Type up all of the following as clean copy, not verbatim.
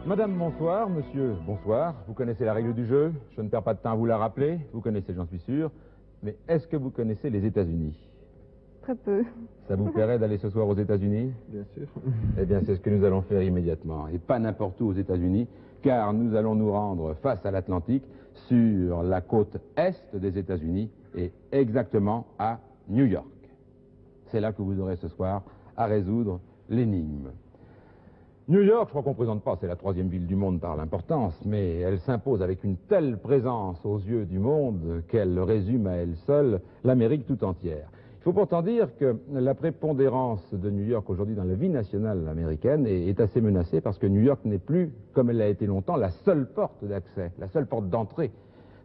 Madame, bonsoir. Monsieur, bonsoir. Vous connaissez la règle du jeu. Je ne perds pas de temps à vous la rappeler. Vous connaissez, j'en suis sûr. Mais est-ce que vous connaissez les États-Unis? Très peu. Ça vous plairait d'aller ce soir aux États-Unis? Bien sûr. Eh bien, c'est ce que nous allons faire immédiatement. Et pas n'importe où aux États-Unis, car nous allons nous rendre face à l'Atlantique, sur la côte est des États-Unis, et exactement à New York. C'est là que vous aurez ce soir à résoudre l'énigme. New York, je crois qu'on ne présente pas, c'est la troisième ville du monde par l'importance, mais elle s'impose avec une telle présence aux yeux du monde qu'elle résume à elle seule l'Amérique tout entière. Il faut pourtant dire que la prépondérance de New York aujourd'hui dans la vie nationale américaine est assez menacée parce que New York n'est plus, comme elle l'a été longtemps, la seule porte d'accès, la seule porte d'entrée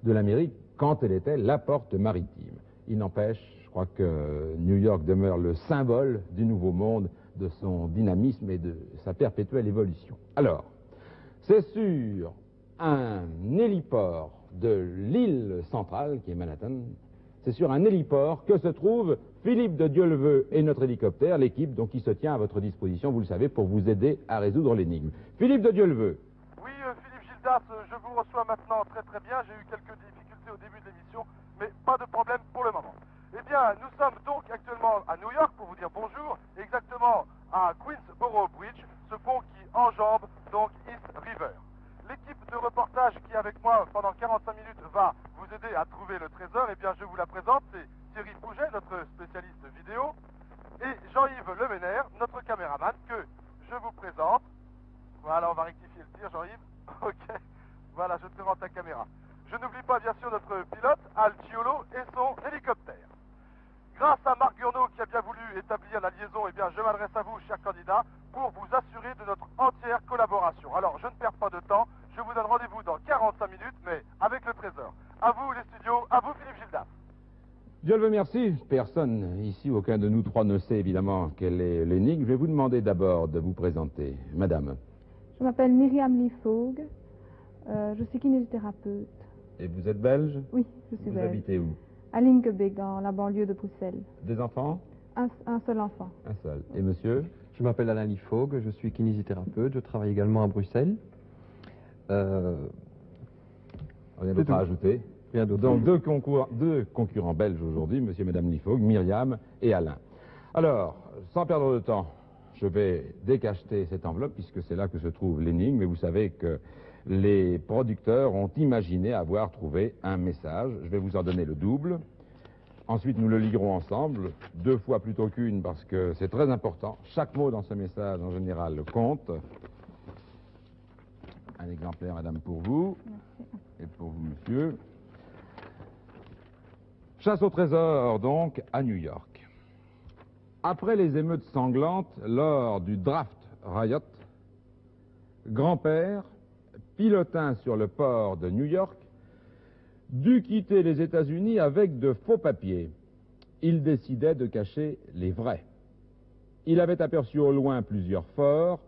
de l'Amérique quand elle était la porte maritime. Il n'empêche, je crois que New York demeure le symbole du nouveau monde, de son dynamisme et de sa perpétuelle évolution. Alors, c'est sur un héliport de l'île centrale, qui est Manhattan, c'est sur un héliport que se trouve Philippe de Dieuleveux et notre hélicoptère, l'équipe donc qui se tient à votre disposition, vous le savez, pour vous aider à résoudre l'énigme. Philippe de Dieuleveux. Oui, Philippe Gildas, je vous reçois maintenant très très bien. J'ai eu quelques difficultés au début de l'émission, mais pas de problème pour le moment. Eh bien, nous sommes donc actuellement à New York pour vous dire bonjour, exactement à Queensboro Bridge, ce pont qui enjambe donc East River. L'équipe de reportage qui est avec moi pendant 45 minutes va vous aider à trouver le trésor. Eh bien, je vous la présente, c'est Thierry Pouget, notre spécialiste vidéo, et Jean-Yves Leménaire, notre caméraman, que je vous présente. Voilà, on va rectifier le tir, Jean-Yves. Ok, voilà, je te présente ta caméra. Je n'oublie pas bien sûr notre pilote, Al Ciolo, et son hélicoptère. Grâce à Marc Gurnot qui a bien voulu établir la liaison, eh bien, je m'adresse à vous, chers candidats, pour vous assurer de notre entière collaboration. Alors, je ne perds pas de temps, je vous donne rendez-vous dans 45 minutes, mais avec le trésor. À vous, les studios, à vous, Philippe Gildas. Dieu le veut, merci. Personne ici, aucun de nous trois ne sait évidemment quelle est l'énigme. Je vais vous demander d'abord de vous présenter. Madame. Je m'appelle Myriam Lifoug. Je suis kinésithérapeute. Et vous êtes belge? Oui, je suis Vous belge. habitez où? À Linkebeek, dans la banlieue de Bruxelles. Des enfants? Un seul enfant. Un seul. Et monsieur? Je m'appelle Alain Lifoug, je suis kinésithérapeute, je travaille également à Bruxelles. Rien d'autre à ajouter? Rien d'autre. Donc deux concurrents belges aujourd'hui, monsieur et madame Lifoug, Myriam et Alain. Alors, sans perdre de temps, je vais décacheter cette enveloppe puisque c'est là que se trouve l'énigme. Et vous savez que les producteurs ont imaginé avoir trouvé un message. Je vais vous en donner le double. Ensuite, nous le lirons ensemble, 2 fois plutôt qu'une, parce que c'est très important. Chaque mot dans ce message, en général, compte. Un exemplaire, madame, pour vous. Merci. Et pour vous, monsieur. Chasse au trésor, donc, à New York. Après les émeutes sanglantes lors du draft riot, grand-père, pilotin sur le port de New York, dut quitter les États-Unis avec de faux papiers. Il décidait de cacher les vrais. Il avait aperçu au loin plusieurs forts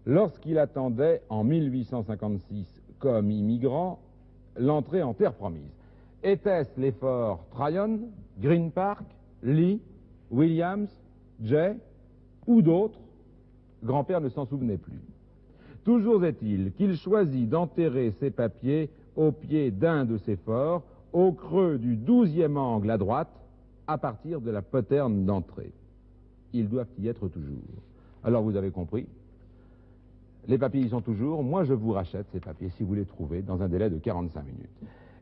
lorsqu'il attendait en 1856, comme immigrant, l'entrée en terre promise. Étaient-ce les forts Tryon, Green Park, Lee, Williams, Jay ou d'autres? Grand-père ne s'en souvenait plus. Toujours est-il qu'il choisit d'enterrer ses papiers au pied d'un de ces forts, au creux du 12e angle à droite, à partir de la poterne d'entrée. Ils doivent y être toujours. Alors vous avez compris, les papiers y sont toujours. Moi, je vous rachète ces papiers, si vous les trouvez, dans un délai de 45 minutes.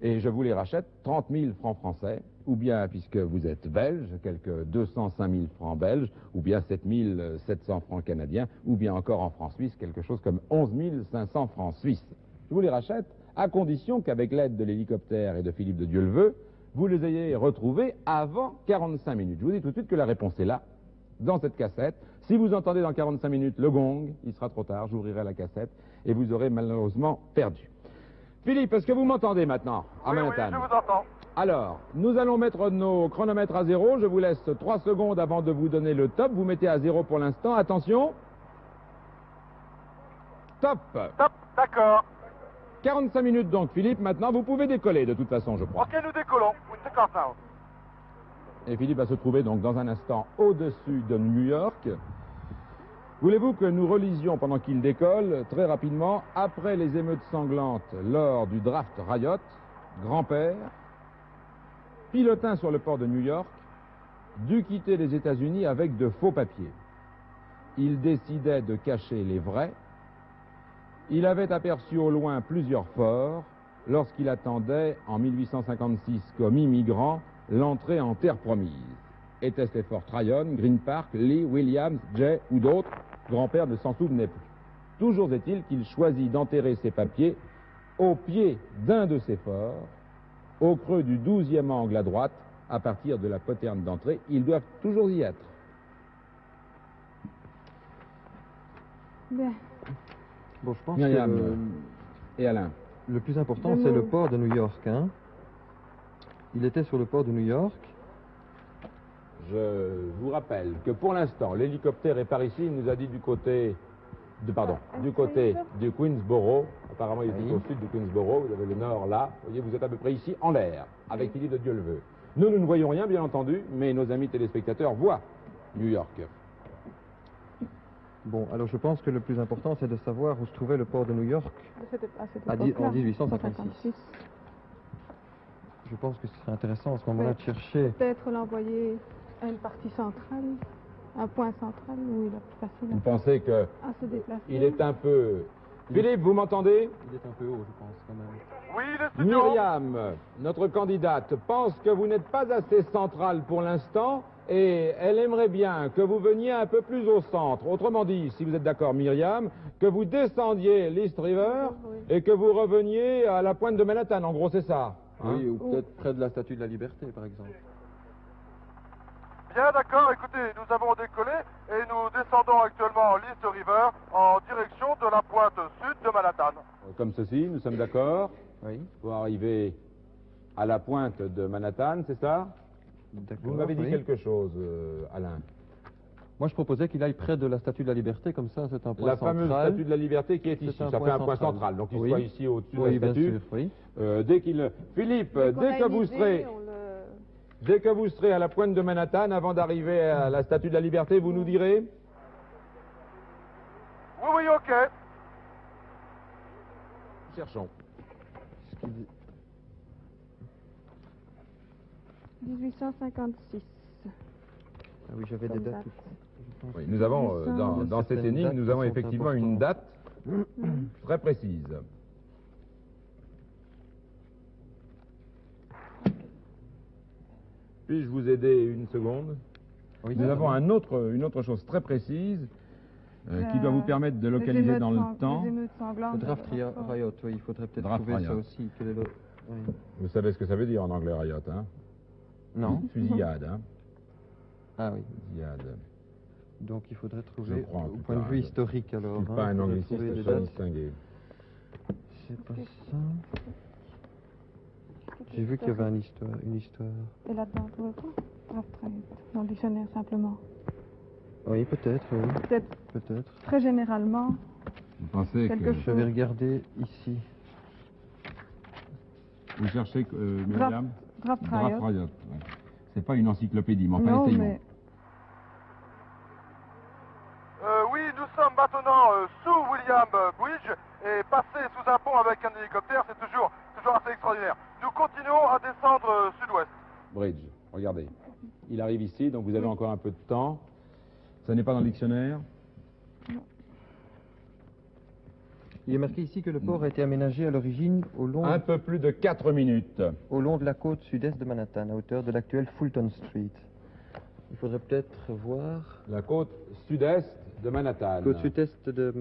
Et je vous les rachète 30 000 francs français, ou bien, puisque vous êtes belge, quelques 205 000 francs belges, ou bien 7 700 francs canadiens, ou bien encore en francs suisses, quelque chose comme 11 500 francs suisses. Je vous les rachète à condition qu'avec l'aide de l'hélicoptère et de Philippe de Dieuleveux, vous les ayez retrouvés avant 45 minutes. Je vous dis tout de suite que la réponse est là, dans cette cassette. Si vous entendez dans 45 minutes le gong, il sera trop tard, j'ouvrirai la cassette et vous aurez malheureusement perdu. Philippe, est-ce que vous m'entendez maintenant à Manhattan? Oui, je vous entends. Alors, nous allons mettre nos chronomètres à 0. Je vous laisse 3 secondes avant de vous donner le top. Vous mettez à 0 pour l'instant. Attention. Top. Top, d'accord. 45 minutes donc, Philippe. Maintenant, vous pouvez décoller de toute façon, je crois. Ok, nous décollons. We take off now. Et Philippe va se trouver donc dans un instant au-dessus de New York. Voulez-vous que nous relisions pendant qu'il décolle, très rapidement, après les émeutes sanglantes lors du draft Riot, grand-père, pilotin sur le port de New York, dut quitter les États-Unis avec de faux papiers. Il décidait de cacher les vrais. Il avait aperçu au loin plusieurs forts lorsqu'il attendait, en 1856, comme immigrant, l'entrée en terre promise. Étaient-ce les forts Tryon, Green Park, Lee, Williams, Jay ou d'autres? Grand-père ne s'en souvenait plus. Toujours est-il qu'il choisit d'enterrer ses papiers au pied d'un de ces forts, au creux du 12e angle à droite, à partir de la poterne d'entrée. Ils doivent toujours y être. Bien. Bon, je pense Myriam que et Alain. le plus important, c'est le port de New York. Hein. Il était sur le port de New York. Je vous rappelle que pour l'instant, l'hélicoptère est par ici. Il nous a dit du côté du Queensboro. Apparemment, il est au sud du Queensboro. Vous avez le nord là. Vous voyez, vous êtes à peu près ici, en l'air, avec Philippe de Dieu le veut. Nous ne voyons rien, bien entendu, mais nos amis téléspectateurs voient New York. Bon, alors je pense que le plus important, c'est de savoir où se trouvait le port de New York en 1856. Je pense que ce serait intéressant à ce moment-là de chercher. Peut-être l'envoyer à une partie centrale, un point central où il est plus facile Vous pensez que à se déplacer. il est un peu... Philippe, vous m'entendez? Il est un peu haut, je pense, quand même. Oui, les studios. Myriam, notre candidate, pense que vous n'êtes pas assez centrale pour l'instant et elle aimerait bien que vous veniez un peu plus au centre. Autrement dit, si vous êtes d'accord, Myriam, que vous descendiez l'East River et que vous reveniez à la pointe de Manhattan. En gros, c'est ça. Hein? Oui, ou peut-être près de la Statue de la Liberté, par exemple. Bien d'accord, écoutez, nous avons décollé et nous descendons actuellement l'East River en direction de la pointe sud de Manhattan. Comme ceci, nous sommes d'accord Oui. pour arriver à la pointe de Manhattan, c'est ça? Vous m'avez dit quelque chose, Alain. Moi, je proposais qu'il aille près de la Statue de la Liberté, comme ça, c'est un point La central. fameuse statue de la Liberté qui est ici, ça fait un point central, donc il soit ici au-dessus de la statue. Bien sûr, oui. Dès qu'il... Philippe, dès que vous serez à la pointe de Manhattan, avant d'arriver à la statue de la Liberté, vous nous direz? Oui, oui, ok. Cherchons. 1856. Ah oui, j'avais des dates. Oui, nous avons, dans cette énigme, nous avons effectivement une date très précise. Puis-je vous aider une seconde? Oui, nous avons une autre chose très précise qui doit vous permettre de localiser dans le temps. Le draft Riot, oui, il faudrait peut-être trouver ça aussi. Quel est le... oui. Vous savez ce que ça veut dire en anglais, Riot, hein? Non. Fusillade, hein? Ah oui. Fusillade. Donc il faudrait trouver, crois, en au tout point de cas, vue historique alors. Je ne suis pas un angliciste, je suis distingué. C'est pas ça. J'ai vu qu'il y avait une histoire. Et là-dedans, on trouve pas dans le dictionnaire simplement. Oui, peut-être, oui. Peut-être. Très généralement. Vous pensez quelque que... chose. Je vais regarder ici. Vous cherchez, Myriam? Draft Draft Riot. ouais. C'est pas une encyclopédie, mais enfin, Non, essayons. mais Oui, nous sommes maintenant sous William Bridge et passer sous un pont avec un hélicoptère, c'est toujours assez extraordinaire. Nous continuons à descendre sud-ouest. Bridge, regardez. Il arrive ici, donc vous avez encore un peu de temps. Ça n'est pas dans le dictionnaire? Il est marqué ici que le port a été aménagé à l'origine Un peu plus de 4 minutes. au long de la côte sud-est de Manhattan, à hauteur de l'actuelle Fulton Street. Il faudrait peut-être voir... La côte sud-est de Manhattan. Côte sud-est de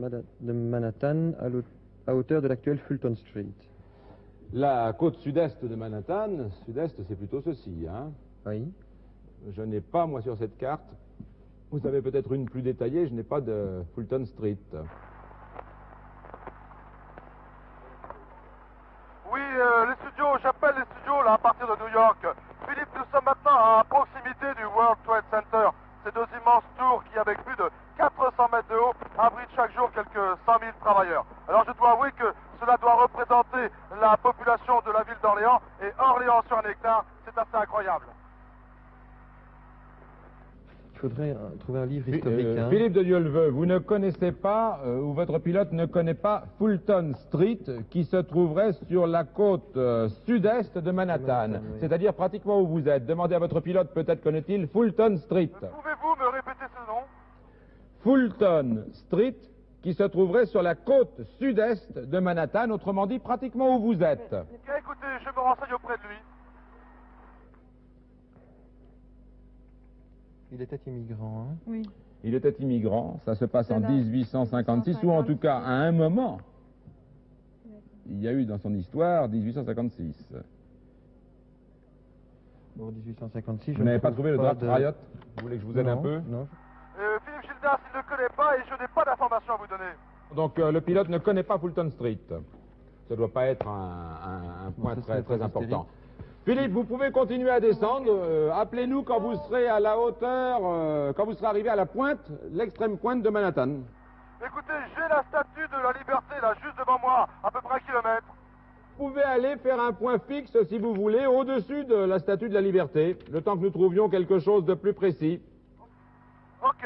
Manhattan, à hauteur de l'actuelle Fulton Street. La côte sud-est de Manhattan, sud-est, c'est plutôt ceci, hein? Oui. Je n'ai pas, moi, sur cette carte. Vous avez peut-être une plus détaillée, je n'ai pas de Fulton Street. Oui, les studios, j'appelle les studios là à partir de New York. Philippe, nous sommes maintenant à proximité du World Trade Center. Ces deux immenses tours qui, avec plus de 400 mètres de haut, abritent chaque jour quelques 100 000 travailleurs. Alors je dois avouer que cela doit représenter la population de la ville d'Orléans, et Orléans sur un hectare, c'est assez incroyable. Il faudrait trouver un livre historique. Philippe de Dieuleveux, vous ne connaissez pas, ou votre pilote ne connaît pas Fulton Street, qui se trouverait sur la côte sud-est de Manhattan, oui. C'est-à-dire pratiquement où vous êtes. Demandez à votre pilote, peut-être connaît-il Fulton Street. Pouvez-vous me répéter ce nom? Fulton Street, qui se trouverait sur la côte sud-est de Manhattan, autrement dit pratiquement où vous êtes. Écoutez, je me renseigne auprès de lui. Il était immigrant, hein? Oui. Il était immigrant, ça se passe en 1856, ou en tout cas à un moment. Il y a eu dans son histoire 1856. Bon, 1856, vous n'avez pas trouvé le draft Riot? Vous voulez que je vous aide un peu? Non. Philippe Gildas, il ne connaît pas et je n'ai pas d'informations à vous donner. Donc le pilote ne connaît pas Fulton Street. Ça ne doit pas être un point très important. Philippe, vous pouvez continuer à descendre. Appelez-nous quand vous serez à la hauteur, quand vous serez arrivé à la pointe, l'extrême pointe de Manhattan. Écoutez, j'ai la statue de la Liberté là, juste devant moi, à peu près 1 kilomètre. Vous pouvez aller faire un point fixe, si vous voulez, au-dessus de la statue de la Liberté, le temps que nous trouvions quelque chose de plus précis. Ok.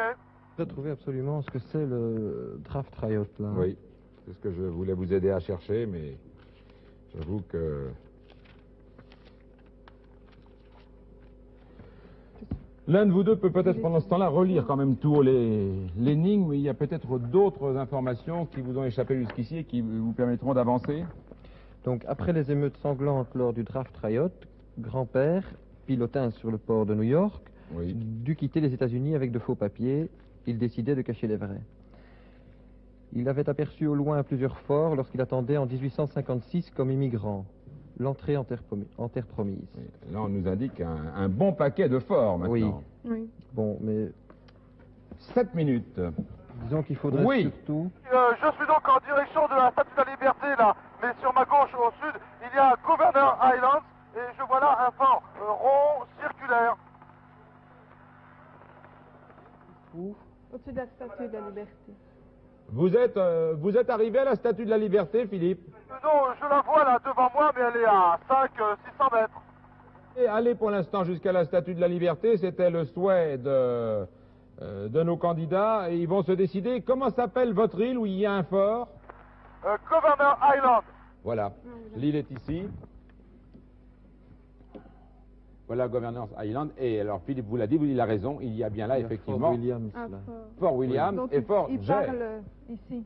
Je dois trouver absolument ce que c'est le draft Riot, là. Oui, c'est ce que je voulais vous aider à chercher, mais j'avoue que... L'un de vous deux peut peut-être pendant ce temps-là relire quand même tout l'énigme, mais il y a peut-être d'autres informations qui vous ont échappé jusqu'ici et qui vous permettront d'avancer. Donc, après les émeutes sanglantes lors du draft Riot, grand-père, pilotin sur le port de New York, dut quitter les États-Unis avec de faux papiers. Il décidait de cacher les vrais. Il avait aperçu au loin plusieurs forts lorsqu'il attendait en 1856 comme immigrant. L'entrée en terre promise. Oui. Là, on nous indique un bon paquet de forts, maintenant. Oui. Bon, mais... 7 minutes. Disons qu'il faudrait surtout... Je suis donc en direction de la Statue de la Liberté, là. Mais sur ma gauche, au sud, il y a Governor Island. Et je vois là un fort rond, circulaire. Où? Au-dessus de la Statue de la Liberté. Vous êtes arrivé à la Statue de la Liberté, Philippe? Non, je la vois là devant moi, mais elle est à 500-600 mètres. Et allez pour l'instant jusqu'à la Statue de la Liberté, c'était le souhait de nos candidats, et ils vont se décider. Comment s'appelle votre île où il y a un fort? Governor Island. Voilà, l'île est ici. Voilà Governor's Island. Et alors, Philippe vous l'a dit, il a raison, il y a bien là, effectivement, Fort Williams, là. Fort William donc, et Fort il Jay. parle ici.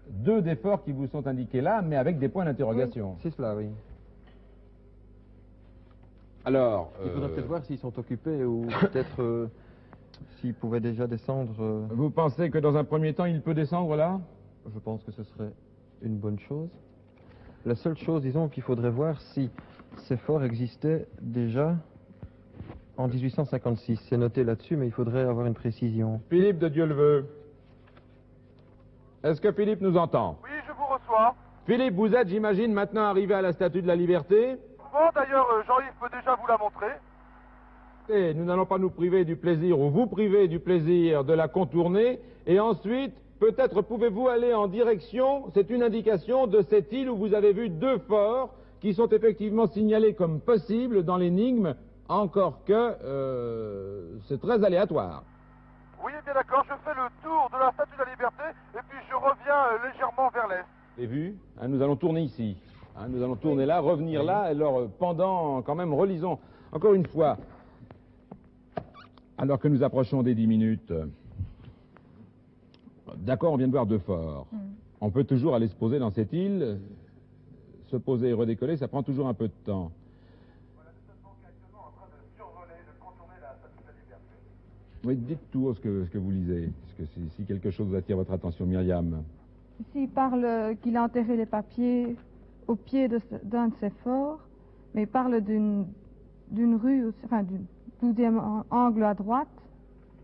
Deux des forts qui vous sont indiqués là, mais avec des points d'interrogation. C'est cela, oui. Alors... Il faudrait peut-être voir s'ils sont occupés ou peut-être s'ils pouvaient déjà descendre. Vous pensez que dans un premier temps, il peut descendre là? Je pense que ce serait une bonne chose. La seule chose, disons, qu'il faudrait voir si ces forts existaient déjà en 1856. C'est noté là-dessus, mais il faudrait avoir une précision. Philippe de Dieuleveux. Est-ce que Philippe nous entend? Oui, je vous reçois. Philippe, vous êtes, j'imagine, maintenant arrivé à la Statue de la Liberté? Bon, d'ailleurs, Jean-Yves peut déjà vous la montrer. Et nous n'allons pas nous priver du plaisir, ou vous priver du plaisir de la contourner, et ensuite, peut-être pouvez-vous aller en direction, c'est une indication de cette île où vous avez vu deux forts qui sont effectivement signalés comme possibles dans l'énigme, encore que c'est très aléatoire. Oui, bien d'accord, je fais le tour de la Statue de la Liberté, et puis je reviens légèrement vers l'est. Vous avez vu, nous allons tourner ici. Nous allons tourner là, revenir là, alors pendant, quand même, relisons encore une fois, alors que nous approchons des 10 minutes. D'accord, on vient de voir deux forts. On peut toujours aller se poser dans cette île, se poser et redécoller, ça prend toujours un peu de temps. Voilà, nous sommes donc actuellement en train de survoler, de contourner la Statue de la Liberté. Oui, dites tout haut ce que vous lisez, parce que si quelque chose attire votre attention, Myriam. Ici, il parle qu'il a enterré les papiers au pied d'un de ces forts, mais il parle d'une rue, enfin du 12e angle à droite.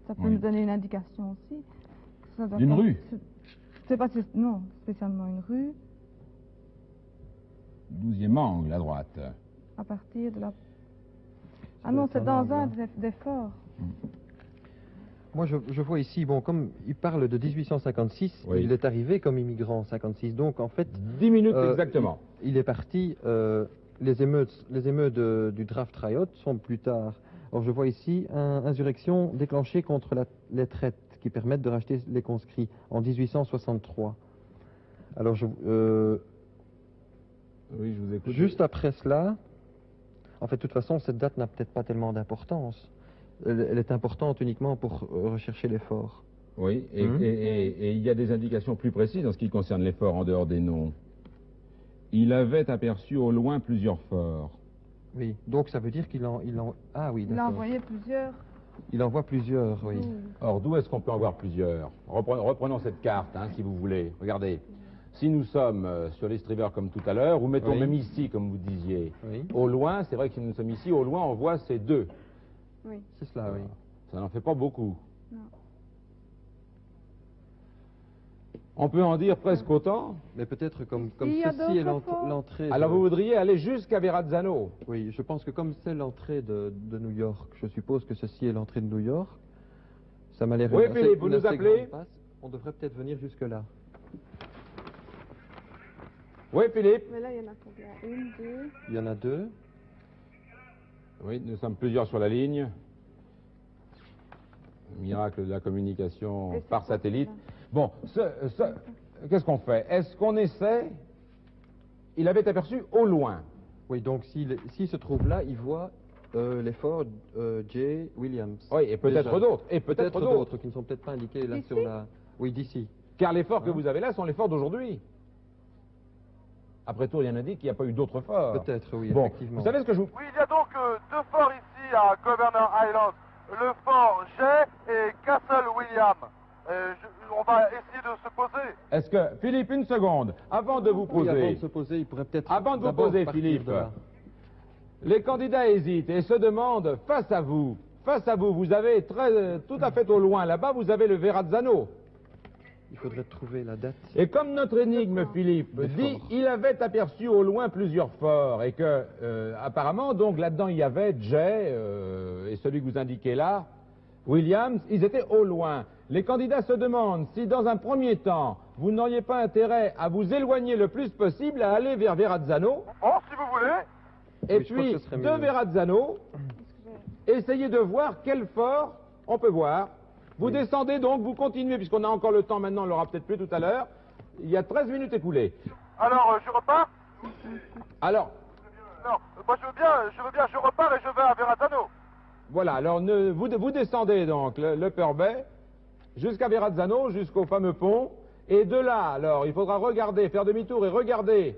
Ça peut nous donner une indication aussi. D'une rue? C'est pas non, spécialement une rue. 12e angle à droite. À partir de la... Ah non, c'est dans un des forts. Moi, je vois ici, bon, comme il parle de 1856, il est arrivé comme immigrant en 56, donc en fait... 10 minutes exactement. Il est parti, les émeutes du draft Riot sont plus tard Alors je vois ici insurrection déclenchée contre les traites qui permettent de racheter les conscrits en 1863. Alors Oui, je vous écoute. juste après cela, en fait de toute façon cette date n'a peut-être pas tellement d'importance. Elle est importante uniquement pour rechercher les forts. Oui, et il y a des indications plus précises en ce qui concerne les forts en dehors des noms. Il avait aperçu au loin plusieurs forts. Oui, donc ça veut dire ah oui, Il a d'accord. envoyé plusieurs. Il envoie plusieurs, oui. Or, d'où est-ce qu'on peut en voir plusieurs? Reprenons cette carte, hein, si vous voulez. Regardez. Si nous sommes sur l'estribeur comme tout à l'heure, ou mettons Oui. même ici, comme vous disiez, Oui. au loin, c'est vrai que si nous sommes ici, au loin, on voit ces deux. Oui. C'est cela, oui. Ça n'en fait pas beaucoup. Non. On peut en dire presque autant. Mais peut-être comme Il y a ceci est d'autres forts. l'entrée. Alors vous voudriez aller jusqu'à Verrazzano. Oui, je pense que comme c'est l'entrée de New York, je suppose que ceci est l'entrée de New York. Ça m'a l'air Oui, une Philippe, vous une nous assez appelez grande passe. On devrait peut-être venir jusque-là. Oui, Philippe. Mais là, il y en a combien? Une, deux. Il y en a deux. Oui, nous sommes plusieurs sur la ligne. Miracle de la communication Et c'est par quoi, satellite. celui-là? Bon, qu'est-ce qu'on fait? Est-ce qu'on essaie? Il avait aperçu au loin. Oui, donc s'il se trouve là, il voit les forts J. Williams. Oui, et peut-être Déjà. d'autres. Et peut-être d'autres. qui ne sont peut-être pas indiqués là D'ici sur la. Oui, d'ici. Car les forts que Hein? vous avez là sont les forts d'aujourd'hui. Après tout, rien n'indique qu'il n'y a pas eu d'autres forts. Peut-être, oui, Bon, effectivement. vous savez ce que je vous... Oui, il y a donc deux forts ici à Governor Island. Le fort Jay et Castle William. On va essayer de se poser. Est-ce que... Philippe, une seconde. Avant de vous Oui, avant poser... de se poser, il pourrait peut-être. Avant de vous d'abord poser, partir Philippe, de là. les candidats hésitent et se demandent, face à vous, vous avez tout à fait au loin, là-bas, vous avez le Verrazzano. Il faudrait trouver la date. Et comme notre énigme, Philippe, Des dit, forts. il avait aperçu au loin plusieurs forts, et que, apparemment, donc, là-dedans, il y avait Jay, et celui que vous indiquez là, Williams, ils étaient au loin. Les candidats se demandent si, dans un premier temps, vous n'auriez pas intérêt à vous éloigner le plus possible, à aller vers Verrazzano, Bon, si vous voulez. et Oui, je crois puis, que ce serait de mieux. Verrazzano, essayez de voir quel fort on peut voir. Vous descendez donc, vous continuez, puisqu'on a encore le temps maintenant, on l'aura peut-être plus tout à l'heure. Il y a 13 minutes écoulées. Alors, je repars. Alors, Non, moi je veux bien, je repars et je vais à Verrazzano. voilà, alors vous descendez donc l'Upper Bay jusqu'à Verrazzano, jusqu'au fameux pont, et de là, alors, il faudra regarder, faire demi-tour et regarder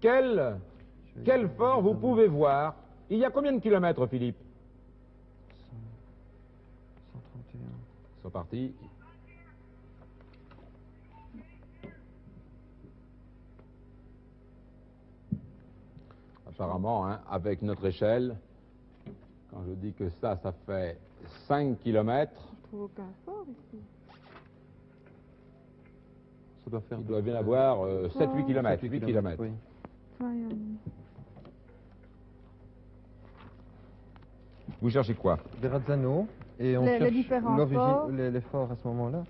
quel fort vous pouvez voir. Il y a combien de kilomètres, Philippe? 131. Ils sont partis. Apparemment, hein, avec notre échelle, quand je dis que ça fait 5 kilomètres, Je trouve aucun fort ici. Ça doit faire. il doit bien avoir 7-8 kilomètres. 7-8 8 kilomètres. Oui. Voyons. Vous cherchez quoi? Verrazzano. Et on Les cherche différents l'origine, forts. les forts à ce moment-là.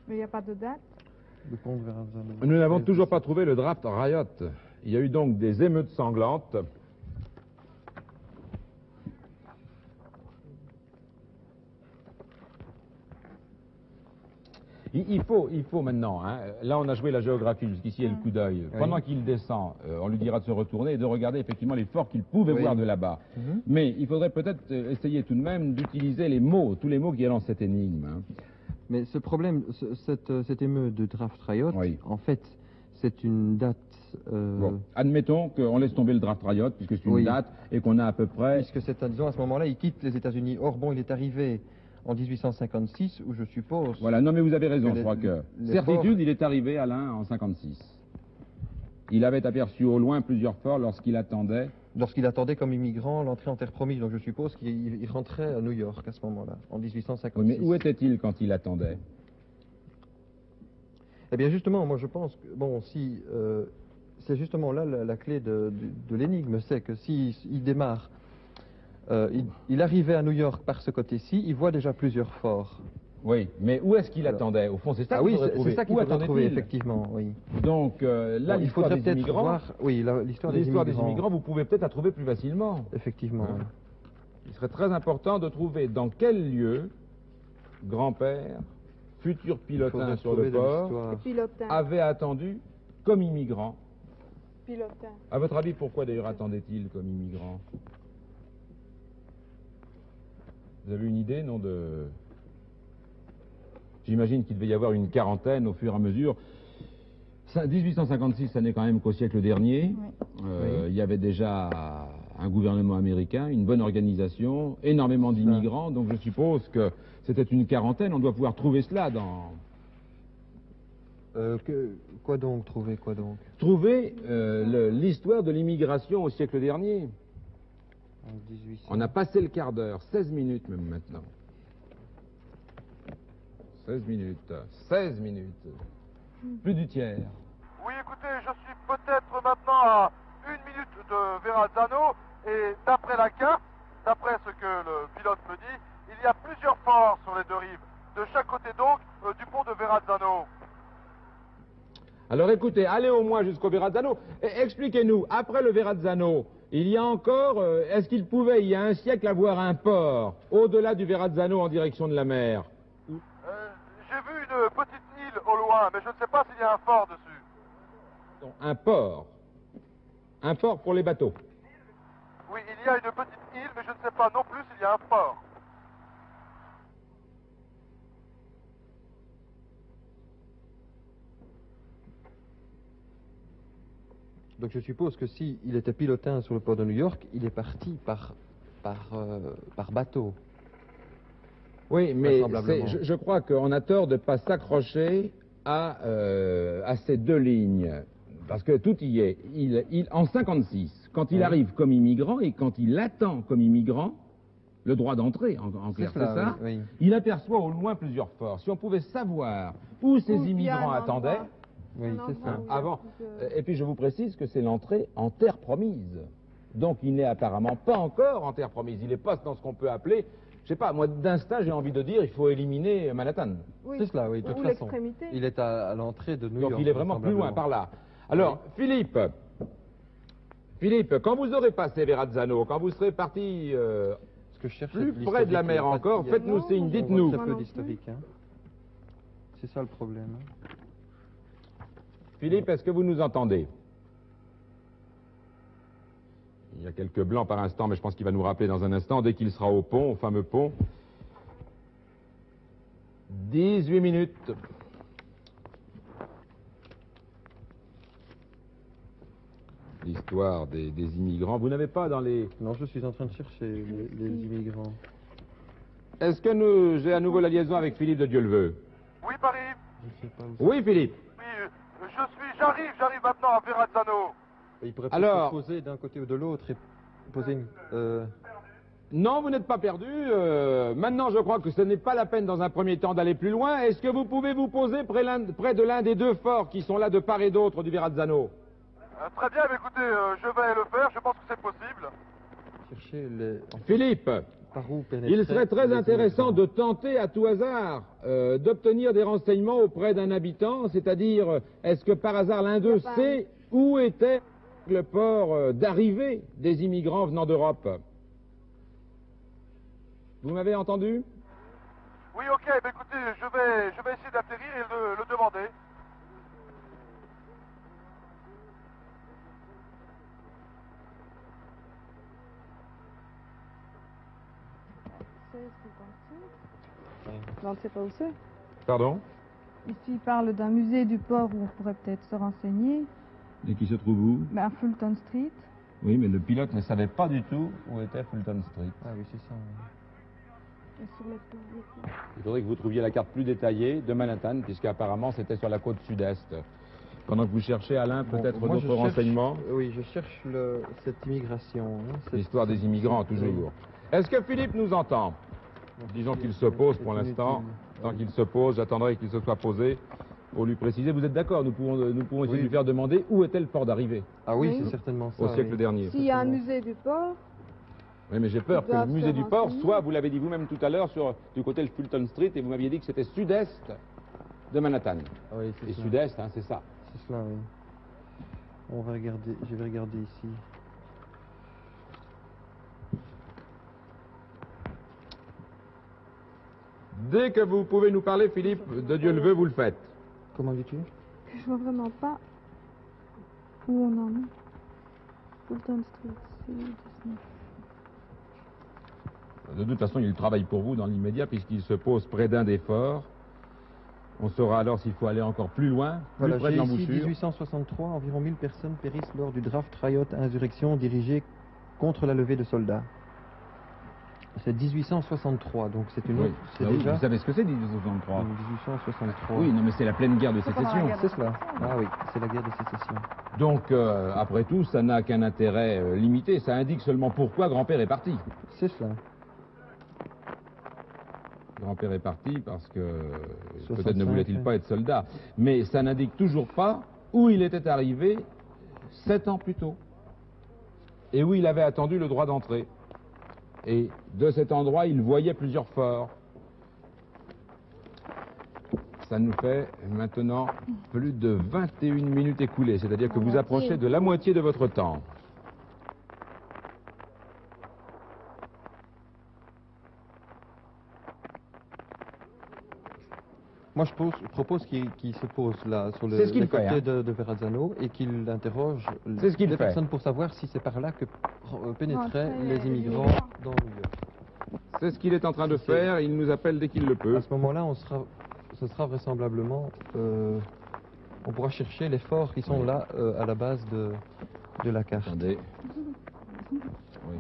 Mais il n'y a pas de date. Le pont de Verrazzano. Nous n'avons toujours pas trouvé le draft Riot. Il y a eu donc des émeutes sanglantes. Il faut maintenant, hein, là on a joué la géographie jusqu'ici et le coup d'œil. Oui. Pendant qu'il descend, on lui dira de se retourner et de regarder effectivement les forts qu'il pouvait Oui. voir de là-bas. Mhm. Mais il faudrait peut-être essayer tout de même d'utiliser les mots, tous les mots qui est dans cette énigme. Hein. Mais ce problème, cette émeute de draft Riot, Oui. en fait, c'est une date. Bon, admettons qu'on laisse tomber le draft Riot, puisque c'est une Oui. date et qu'on a à peu près... Puisque c'est, disons, à ce moment-là, il quitte les États-Unis. Or, bon, il est arrivé en 1856, où je suppose. Voilà, non mais vous avez raison, Que je crois que... les Certitude, forts- il est arrivé, Alain, en 56. Il avait aperçu au loin plusieurs forts lorsqu'il attendait... Lorsqu'il attendait comme immigrant l'entrée en terre promise. Donc, je suppose qu'il rentrait à New York à ce moment-là, en 1856. Oui, mais où était-il quand il attendait? Eh bien, justement, moi, je pense que, bon, c'est justement là la clé de l'énigme, c'est que s'il démarre, il arrivait à New York par ce côté-ci, il voit déjà plusieurs forts. Oui, mais où est-ce qu'il attendait? Au fond, c'est ça Ah qu'il oui, faudrait trouver. c'est ça qu'il Où faudrait trouver, attendait-il? effectivement, oui. Donc, là, Bon, il l'histoire faudrait des peut-être immigrants, voir, oui, l'histoire des immigrants, vous pouvez peut-être la trouver plus facilement. effectivement. Hein? Il serait très important de trouver dans quel lieu grand-père, futur pilotin sur le port, Pilotin. avait attendu comme immigrant. Pilotin. À votre avis, pourquoi d'ailleurs attendait-il comme immigrant? Vous avez une idée, non, de... J'imagine qu'il devait y avoir une quarantaine au fur et à mesure. 1856, ça n'est quand même qu'au siècle dernier. Oui. Il y avait déjà un gouvernement américain, une bonne organisation, énormément d'immigrants, donc je suppose que c'était une quarantaine. On doit pouvoir trouver cela dans... Quoi donc trouver, quoi donc? Trouver l'histoire de l'immigration au siècle dernier. En 1800. On a passé le quart d'heure, 16 minutes même maintenant. 16 minutes, 16 minutes. Plus du tiers. Oui, écoutez, je suis peut-être maintenant à 1 minute de Verrazzano et d'après la carte, d'après ce que le pilote me dit, il y a plusieurs forts sur les deux rives. De chaque côté donc du pont de Verrazzano. Alors écoutez, allez au moins jusqu'au Verrazzano. Expliquez-nous, après le Verrazzano, il y a encore, est-ce qu'il pouvait, il y a un siècle, avoir un port au-delà du Verrazzano en direction de la mer? J'ai vu une petite île au loin, mais je ne sais pas s'il y a un fort dessus. Donc, un port. Un port pour les bateaux. Oui, il y a une petite île, mais je ne sais pas non plus s'il y a un fort. Donc je suppose que si il était pilotin sur le port de New York, il est parti par bateau. Oui, mais Vraisemblablement. je crois qu'on a tort de ne pas s'accrocher à ces deux lignes. Parce que tout y est. En 56, quand il arrive comme immigrant et quand il attend comme immigrant le droit d'entrée, en clair, c'est ça, oui. il aperçoit au loin plusieurs forts. Si on pouvait savoir où ces Où il y a immigrants un attendaient, endroit. Oui, Un c'est endroit ça. où il y a avant. plusieurs- Et puis je vous précise que c'est l'entrée en terre promise. Donc il n'est apparemment pas encore en terre promise. Il est pas dans ce qu'on peut appeler, je sais pas, moi d'instinct j'ai envie de dire, il faut éliminer Manhattan. Oui. C'est cela, oui, de Ou toute façon. l'extrémité. Il est à l'entrée de New Donc York. il est vraiment plus loin, par là. Alors, Philippe, quand vous aurez passé Verrazzano, quand vous serez parti Ce que je cherche, plus c'est près de la l'historique, mer il y a pas- encore, il y a- faites-nous Non, signe, moi, je dites-nous. vois Très peu non plus. d'historique, hein. C'est ça le problème. hein. Philippe, est-ce que vous nous entendez? Il y a quelques blancs par instant, mais je pense qu'il va nous rappeler dans un instant, dès qu'il sera au pont, au fameux pont. 18 minutes. L'histoire des immigrants. Vous n'avez pas dans les... Non, je suis en train de chercher les immigrants. Est-ce que j'ai à nouveau la liaison avec Philippe de Dieu-le-Veut? Oui, Paris. Je sais pas où Oui, Philippe. Oui, j'arrive maintenant à Verrazzano. Il pourrait Alors- peut-être se poser d'un côté ou de l'autre et poser une... Non, vous n'êtes pas perdu. Maintenant, je crois que ce n'est pas la peine dans un premier temps d'aller plus loin. Est-ce que vous pouvez vous poser près de l'un des deux forts qui sont là de part et d'autre du Verrazzano? Très bien, mais écoutez, je vais le faire, je pense que c'est possible. chercher les... Philippe, Par où pénétrer il serait très les intéressant immigrants. de tenter à tout hasard d'obtenir des renseignements auprès d'un habitant, c'est-à-dire, est-ce que par hasard l'un d'eux pas- sait où était le port d'arrivée des immigrants venant d'Europe? Vous m'avez entendu? Oui, ok, mais écoutez, je vais essayer d'atterrir et le demander. On ne sait pas où c'est. Pardon? Ici, il parle d'un musée du port où on pourrait peut-être se renseigner. Et qui se trouve où? Ben, à Fulton Street. Oui, mais le pilote ne savait pas du tout où était Fulton Street. Ah oui, c'est ça. oui. Et sur le- Il faudrait que vous trouviez la carte plus détaillée de Manhattan, puisqu'apparemment c'était sur la côte sud-est. Pendant que vous cherchez, Alain, Bon, peut-être moi, d'autres je cherche- renseignements. Oui, je cherche cette immigration. hein, cette- L'histoire des immigrants, toujours. Est-ce que Philippe nous entend? Disons qu'il se pose pour C'est l'instant. inutile. Tant qu'il se pose, j'attendrai qu'il se soit posé. pour lui préciser. Vous êtes d'accord? Nous pouvons essayer Oui. de lui faire demander où était le port d'arrivée Ah oui, Oui. c'est certainement ça. au siècle oui. dernier. S'il y a un musée du port, Oui, mais j'ai peur Ils que le doivent musée se du port renseigner. soit, vous l'avez dit vous-même tout à l'heure, du côté de Fulton Street, et vous m'aviez dit que c'était sud-est de Manhattan. Ah oui, c'est Et ça. sud-est, hein, c'est ça. C'est cela, oui. On va regarder, je vais regarder ici. Dès que vous pouvez nous parler, Philippe, de Dieu le veut, vous le faites. Comment dis-tu? je vois vraiment pas où on en est. Fulton Street, c'est 19. De toute façon, il travaille pour vous dans l'immédiat, puisqu'il se pose près d'un des forts. On saura alors s'il faut aller encore plus loin, plus Voilà, près de j'ai ici l'embouchure. 1863, environ 1000 personnes périssent lors du draft riot insurrection dirigée contre la levée de soldats. C'est 1863, donc c'est une Oui. autre. C'est Ah oui, déjà vous savez ce que c'est, 1863? 1863. Oui, non, mais c'est la pleine guerre de C'est pendant la sécession. guerre C'est cela. Ah oui, c'est la guerre de sécession. Donc, après tout, ça n'a qu'un intérêt limité. Ça indique seulement pourquoi grand-père est parti. C'est cela. Grand-père est parti parce que peut-être 65, ne voulait-il oui. pas être soldat. Mais ça n'indique toujours pas où il était arrivé 7 ans plus tôt. Et où il avait attendu le droit d'entrée. Et de cet endroit, il voyait plusieurs forts. Ça nous fait maintenant plus de 21 minutes écoulées. C'est-à-dire que vous approchez de la moitié de votre temps. Moi, je propose qu'il se pose là, sur C'est ce qu'il les fait, côtés hein. de Verrazzano, et qu'il interroge C'est ce qu'il les fait. personnes pour savoir si c'est par là que pénétraient Rentrer les les immigrants immigrants. dans New York. C'est ce qu'il est en train de faire. Il nous appelle dès qu'il le peut. À ce moment-là, ce sera vraisemblablement, on pourra chercher les forts qui sont là à la base de la carte. Attendez. Oui.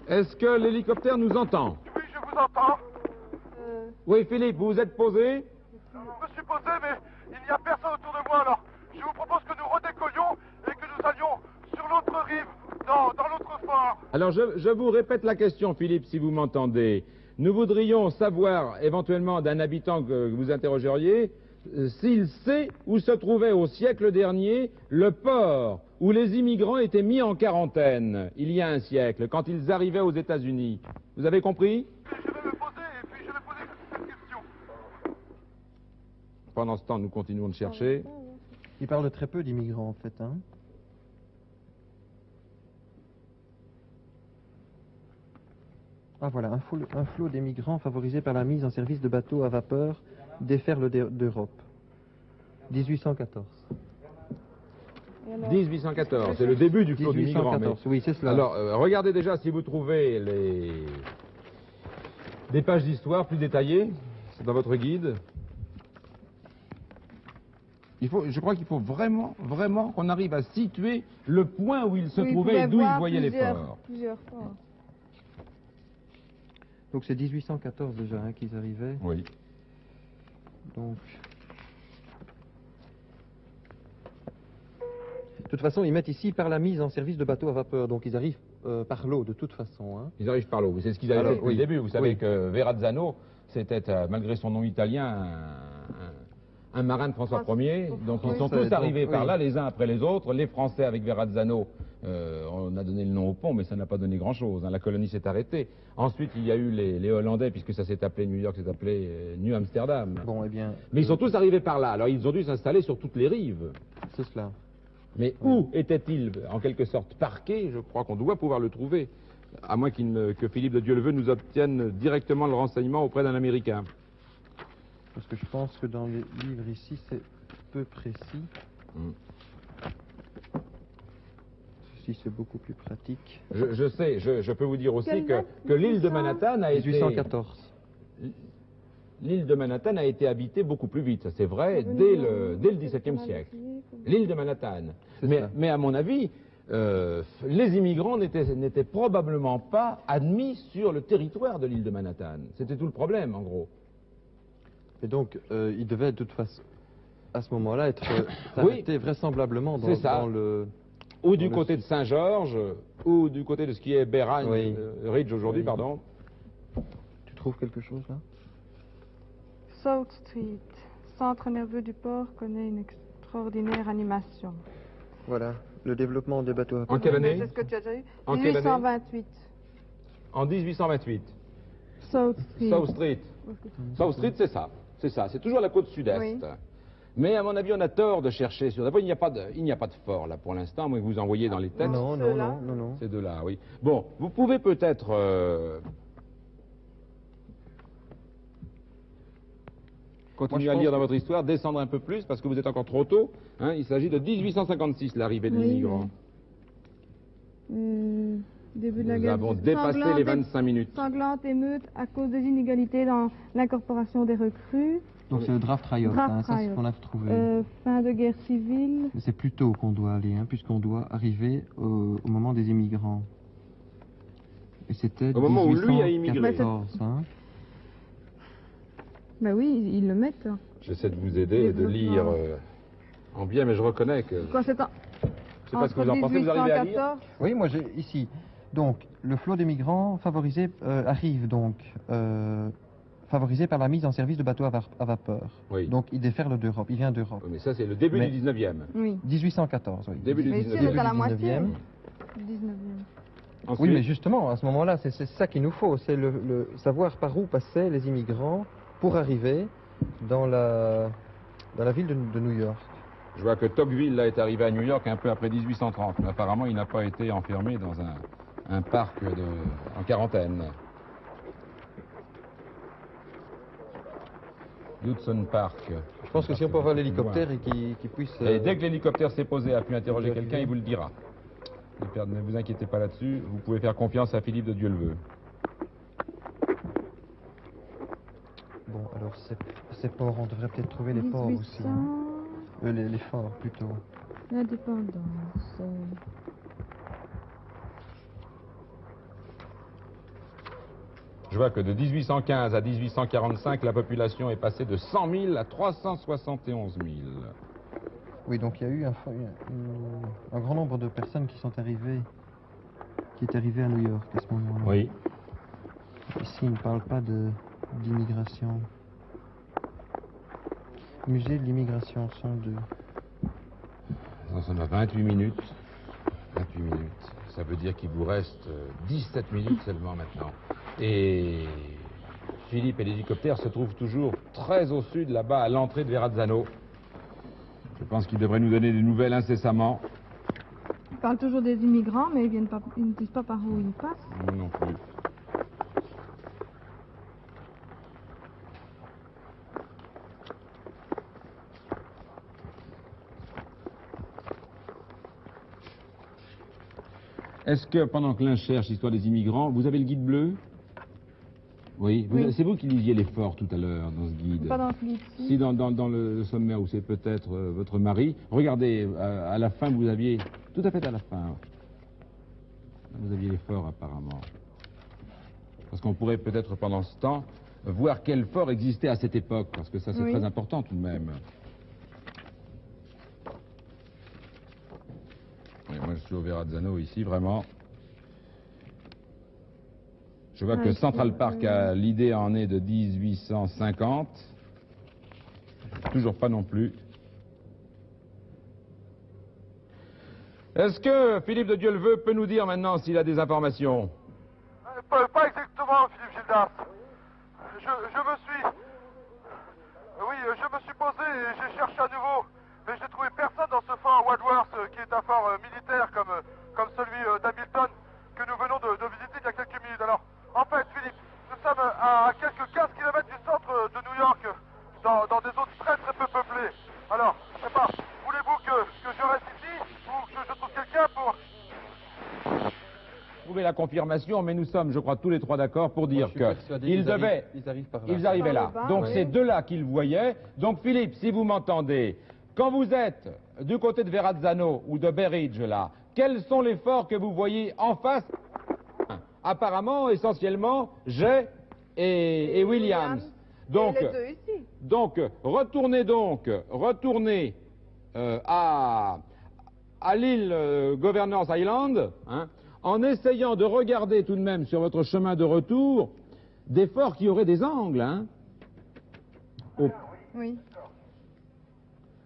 Est-ce que l'hélicoptère nous entend? Oui, je vous entends. Oui, Philippe, vous vous êtes posé? Je me suis posé, mais il n'y a personne autour de moi, alors je vous propose que nous redécollions et que nous allions sur l'autre rive, dans l'autre fort. Alors, je vous répète la question, Philippe, si vous m'entendez. Nous voudrions savoir, éventuellement, d'un habitant que vous interrogeriez, s'il sait où se trouvait au siècle dernier le port où les immigrants étaient mis en quarantaine, il y a un siècle, quand ils arrivaient aux États-Unis. Vous avez compris? Je vais me poser et puis je vais poser cette question. Pendant ce temps, nous continuons de chercher. Il parle très peu d'immigrants, en fait. Hein. Ah voilà, un flot d'émigrants favorisé par la mise en service de bateaux à vapeur déferle d'Europe. 1814. 1814, c'est le début du flot d'immigrants. 1814, oui, c'est cela. Alors, regardez déjà si vous trouvez des pages d'histoire plus détaillées. C'est dans votre guide. Je crois qu'il faut vraiment qu'on arrive à situer le point où il se trouvait et d'où il voyait les forts. Plusieurs forts. Donc c'est 1814 déjà hein, qu'ils arrivaient. Oui. Donc... De toute façon, ils mettent ici par la mise en service de bateaux à vapeur. Donc ils arrivent par l'eau de toute façon. Hein. Ils arrivent par l'eau. C'est ce qu'ils avaient Alors, fait depuis oui. le début. Vous savez Oui. que Verrazzano, c'était, malgré son nom italien, un marin de François Ier. Donc ils sont Ça, tous arrivés donc, par oui. là, les uns après les autres. Les Français avec Verrazzano, on a donné le nom au pont, mais ça n'a pas donné grand-chose. Hein. La colonie s'est arrêtée. Ensuite, il y a eu les Hollandais, puisque ça s'est appelé New York, s'est appelé New Amsterdam. Bon, eh bien... Mais ils sont tous arrivés par là. Alors ils ont dû s'installer sur toutes les rives. C'est cela. Mais où étaient-ils, en quelque sorte, parqués? Je crois qu'on doit pouvoir le trouver, à moins que Philippe de Dieu-le-veut nous obtienne directement le renseignement auprès d'un Américain. Parce que je pense que dans les livres ici, c'est peu précis. Ceci, c'est beaucoup plus pratique. Je sais, je peux vous dire aussi Quelle que date l'île de 1800? Manhattan a été... 1814. L'île de Manhattan a été habitée beaucoup plus vite, ça c'est vrai, dès le XVIIe siècle. L'île de Manhattan. C'est ça. Mais à mon avis, les immigrants n'étaient probablement pas admis sur le territoire de l'île de Manhattan. C'était tout le problème, en gros. Et donc, il devait de toute façon, à ce moment-là, être Oui. arrêté vraisemblablement C'est ça. dans le... ou du côté de Saint-Georges, ou du côté de ce qui est Beragne, Oui. Ridge aujourd'hui, Oui. pardon. Tu trouves quelque chose là? South Street, centre nerveux du port, connaît une extraordinaire animation. Voilà, le développement des bateaux à En vapeur. quelle Oui, mais année? c'est ce que tu as déjà eu. En quelle année? 1828. En 1828. South Street. South Street. South Street, c'est ça. C'est ça. C'est toujours la côte sud-est. Oui. Mais à mon avis, on a tort de chercher sur. D'abord, il n'y a pas de fort là pour l'instant, moi que vous envoyez dans les textes. Non, non, Ceux-là. non, non, non. Ces deux-là, oui. Bon, vous pouvez peut-être continuer Moi, à je lire pense dans votre histoire, descendre un peu plus parce que vous êtes encore trop tôt. Hein, il s'agit de 1856, l'arrivée des Oui, immigrants. Début de la Nous guerre. avons dépassé Sanglante les et- 25 minutes. Sanglante émeute à cause des inégalités dans l'incorporation des recrues. Donc c'est le draft riot, Draft hein, ça c'est ce riot. qu'on a trouvé. Fin de guerre civile. Mais c'est plus tôt qu'on doit aller, hein, puisqu'on doit arriver au moment des immigrants. Et c'était Au moment où lui a immigré. 1814, hein. Ben oui, ils le mettent. hein. J'essaie de vous aider et de Développement. lire en bien, mais je reconnais que... Quand c'est en... Je sais pas ce que vous en pensez, vous arrivez à lire 1814, Oui, moi j'ai ici. Donc, le flot des migrants arrive donc favorisé par la mise en service de bateaux à vapeur. Oui. Donc, il déferle d'Europe, il vient d'Europe. Oui, mais ça, c'est le début Mais- du 19e. Oui. 1814, oui. Début du Mais ici, 19e. on est à la Début du moitié. 19e. 19e. Ensuite, Oui, mais justement, à ce moment-là, c'est ça qu'il nous faut, c'est le savoir par où passaient les immigrants pour arriver dans la ville de New York. je vois que Tocqueville là, est arrivé à New York un peu après 1830, mais apparemment, il n'a pas été enfermé dans un parc en quarantaine. Hudson Park. Je pense que si on peut avoir l'hélicoptère et qu'il puisse... Et dès que l'hélicoptère s'est posé, a pu interroger quelqu'un, il vous le dira. Ne vous inquiétez pas là-dessus, vous pouvez faire confiance à Philippe de Dieu-le-Veut. Bon, alors ces ports, on devrait peut-être trouver les ports aussi. hein. 1800, Les forts, plutôt. l'indépendance. Je vois que de 1815 à 1845, la population est passée de 100 000 à 371 000. Oui, donc il y a eu un grand nombre de personnes qui est arrivé à New York à ce moment-là. Oui. Ici, il ne parle pas d'immigration. Musée de l'immigration, 102. On a 28 minutes. 28 minutes. Ça veut dire qu'il vous reste 17 minutes seulement maintenant. Et Philippe et l'hélicoptère se trouvent toujours très au sud, là-bas, à l'entrée de Verrazzano. Je pense qu'ils devraient nous donner des nouvelles incessamment. Ils parlent toujours des immigrants, mais ils ne disent pas par où ils passent. Moi non plus. Est-ce que, pendant que l'un cherche l'histoire des immigrants, vous avez le guide bleu? Oui. Oui. C'est vous qui lisiez les forts tout à l'heure dans ce guide. Pas dans ce livre-ci. Si dans le sommaire où c'est peut-être votre mari, regardez, à la fin vous aviez, tout à fait à la fin, vous aviez les forts apparemment. Parce qu'on pourrait peut-être pendant ce temps voir quel fort existait à cette époque, parce que ça c'est Oui. très important tout de même. Et moi je suis au Verrazzano ici, vraiment. Je vois que Ouais, Central Park a l'idée en est de 1850. Toujours pas non plus. Est-ce que Philippe de Dieu-le-Veut peut nous dire maintenant s'il a des informations? Pas exactement, Philippe Gildas. Je me suis... Oui, je me suis posé et j'ai cherché à nouveau, mais j'ai trouvé personne dans ce fort Wadsworth, qui est un fort militaire comme celui d'Hamilton, que nous venons de visiter il y a quelques minutes. Alors, en fait, Philippe, nous sommes à quelques 15 km du centre de New York, dans des zones très très peu peuplées. Alors, je sais pas, voulez-vous que je reste ici, ou que je trouve quelqu'un pour... Trouver la confirmation, mais nous sommes, je crois, tous les trois d'accord pour dire qu'ils Ils arrivaient là. Par le bas, Donc oui. c'est de là qu'ils voyaient. Donc Philippe, si vous m'entendez, quand vous êtes du côté de Verrazzano ou de Berridge là, quels sont les forts que vous voyez en face? Apparemment, essentiellement, Jay et Williams. Donc, Et les deux ici. retournez à l'île Governor's Island, hein, en essayant de regarder tout de même sur votre chemin de retour des forts qui auraient des angles, hein, Oui.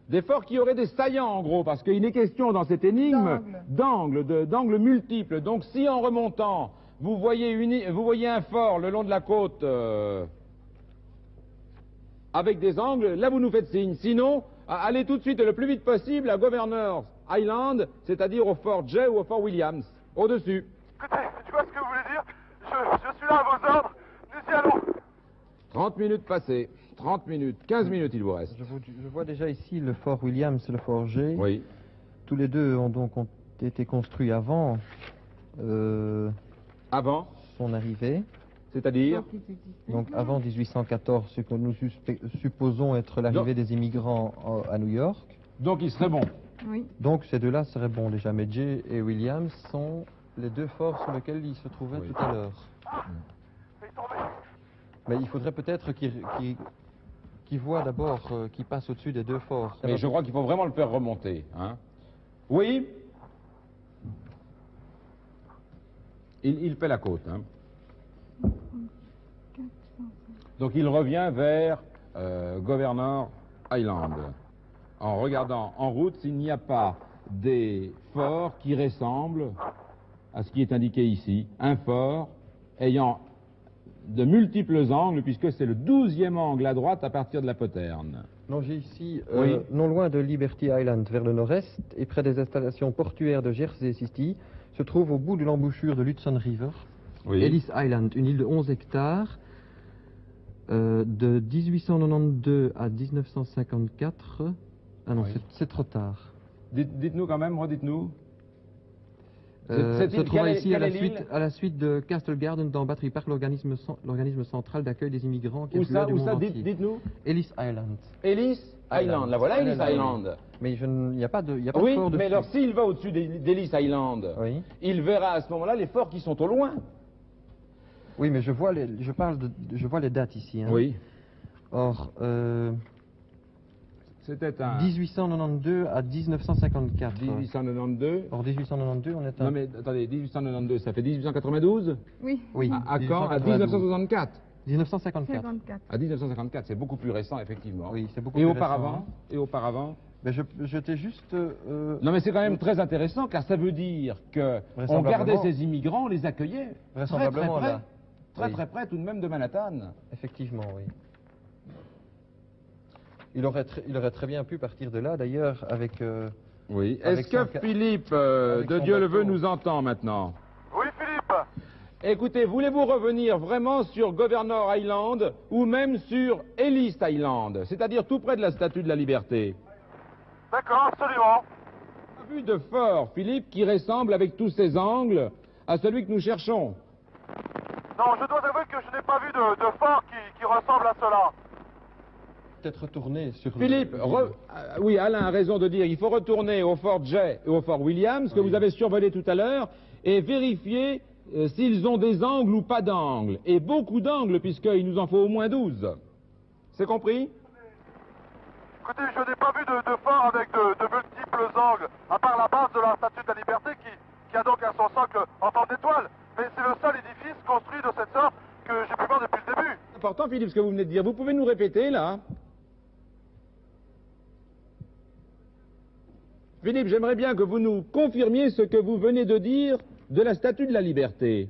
des forts qui auraient des saillants en gros, parce qu'il est question dans cette énigme d'angles multiples. Donc si en remontant, vous voyez un fort le long de la côte avec des angles, là vous nous faites signe. Sinon, allez tout de suite le plus vite possible à Governor's Island, c'est-à-dire au fort J ou au fort Williams, au-dessus. Écoutez, tu vois ce que vous voulez dire? Je suis là à vos ordres. Nous y allons. 30 minutes passées. 30 minutes. 15 minutes il vous reste. Je vois déjà ici le fort Williams et le fort G. Oui. Tous les deux ont été construits avant Avant, son arrivée. c'est-à-dire Donc avant 1814, ce que nous supposons être l'arrivée des immigrants à New York. Donc il serait bon. Oui. Donc ces deux-là seraient bons déjà. Mais Jay et Williams sont les deux forts sur lesquels ils se trouvaient Oui. tout à l'heure. Fais tomber. Mais il faudrait peut-être qu'ils voient d'abord, qu'ils passent au-dessus des deux forts. Mais je crois qu'il faut vraiment le faire remonter. Hein. Oui. Il fait la côte. Hein. Donc il revient vers Governor Island, en regardant en route s'il n'y a pas des forts qui ressemblent à ce qui est indiqué ici. Un fort ayant de multiples angles, puisque c'est le 12e angle à droite à partir de la poterne. Non, j'ai ici, Oui. non loin de Liberty Island, vers le nord-est, et près des installations portuaires de Jersey City, se trouve au bout de l'embouchure de l'Hudson River, Ellis Island, une île de 11 hectares, de 1892 à 1954. Ah non, Oui. c'est trop tard. Dites-nous quand même, redites-nous. Se trouve ici quelle est l'île à la suite de Castle Garden dans Battery Park, l'organisme central d'accueil des immigrants qui Où est ça, du où monde ça, entier. Dites-nous. Ellis Island. Ellis Island, la voilà, Ellis Island. Mais il n'y a pas de, Oui, de fort dessus. mais alors s'il va au-dessus d'Ellis Island, Oui. il verra à ce moment-là les forts qui sont au loin. Oui, mais je vois les dates ici. Hein. Oui. Or, C'était un 1892 à 1954. 1892. Or, 1892, on est Non mais attendez, 1892, ça fait 1892. Oui. Oui. À quand? À 1892. 1964. 1954. 54. À 1954, c'est beaucoup plus récent, effectivement. Oui, c'est beaucoup Et plus auparavant récent. Et auparavant Mais je t'ai juste... Non mais c'est quand même très intéressant, car ça veut dire que on Vraisemblablement. gardait ces immigrants, on les accueillait. Vraisemblablement, très, là. Très Oui. très près tout de même de Manhattan. Effectivement, oui. Il aurait très bien pu partir de là, d'ailleurs, avec... Oui. Avec Est-ce que son Philippe, avec de son Dieu le bateau. veut, nous entend maintenant? Oui, Philippe. Écoutez, voulez-vous revenir vraiment sur Governor Island ou même sur Ellis Island, c'est-à-dire tout près de la Statue de la Liberté? D'accord, absolument. On a vu de fort, Philippe, qui ressemble avec tous ses angles à celui que nous cherchons. Non, je dois avouer que je n'ai pas vu de fort qui ressemble à cela. Peut-être retourner sur... Philippe, oui, Alain a raison de dire, il faut retourner au fort J et au fort Williams, que Oui. vous avez survolé tout à l'heure, et vérifier s'ils ont des angles ou pas d'angles. Et beaucoup d'angles, puisqu'il nous en faut au moins 12. C'est compris? Écoutez, je n'ai pas vu de fort avec de multiples angles, à part la base de la Statue de la Liberté qui a donc à son socle en forme d'étoile. Mais c'est le seul édifice construit de cette sorte que j'ai pu voir depuis le début. C'est important, Philippe, ce que vous venez de dire. Vous pouvez nous répéter, là? Philippe, j'aimerais bien que vous nous confirmiez ce que vous venez de dire de la Statue de la Liberté.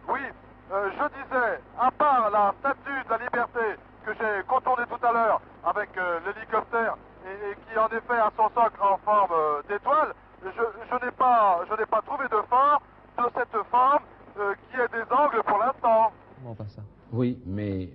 Oui, je disais, à part la Statue de la Liberté que j'ai contournée tout à l'heure avec l'hélicoptère et qui en effet a son socle en forme d'étoile, je n'ai pas trouvé de fort de cette forme qui ait des angles pour l'instant. Comment pas ça? Oui, mais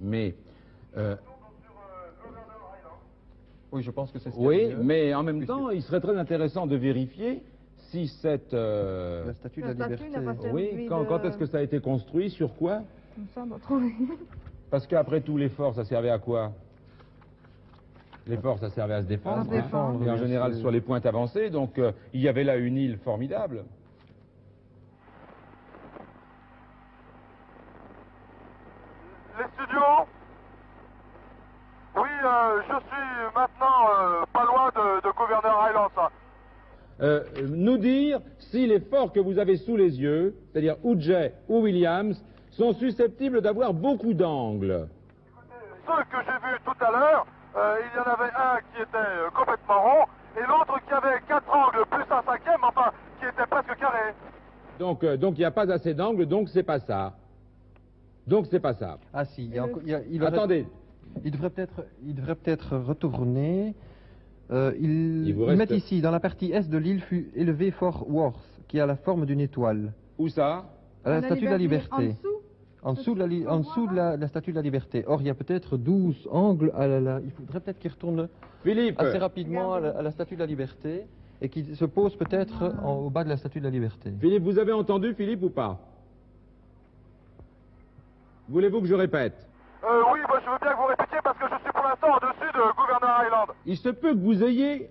Oui, je pense que c'est ce oui, qu'il y a de mieux. mais en même Puisque- temps, il serait très intéressant de vérifier si cette... La statue de la La statue liberté. n'a pas servi oui, de- quand est-ce que ça a été construit, sur quoi? Nous sommes retrouvés. Parce qu'après tout, les forts, ça servait à quoi? Les forts, ça servait à se défendre. À se défendre, Et en bien général, sûr. sur les pointes avancées. Donc, il y avait là une île formidable. Les studios? Oui, je suis maintenant pas loin de Governor Island. dire si les forts que vous avez sous les yeux, c'est-à-dire Udjay ou Williams, sont susceptibles d'avoir beaucoup d'angles. Ceux que j'ai vus tout à l'heure, il y en avait un qui était complètement rond et l'autre qui avait 4 angles plus un cinquième, enfin, qui était presque carré. Donc il n'y a pas assez d'angles, donc c'est pas ça. Donc c'est pas ça. Ah si, Attendez. Il devrait peut-être retourner. Il vous Ils reste- mettent ici, dans la partie est de l'île fut élevé Fort Worth, qui a la forme d'une étoile, Où ça? à la Statue de la Liberté. En dessous. En dessous de la Statue de la Liberté. Or, il y a peut-être 12 angles. Il faudrait peut-être qu'il retourne Philippe, assez rapidement à la Statue de la Liberté et qu'il se pose peut-être au bas de la Statue de la Liberté. Philippe, vous avez entendu Philippe ou pas? Voulez-vous que je répète? Oui, bah, je veux bien que vous répétiez parce que je suis pour l'instant au-dessus de Gouverneur Island. Il se peut que vous ayez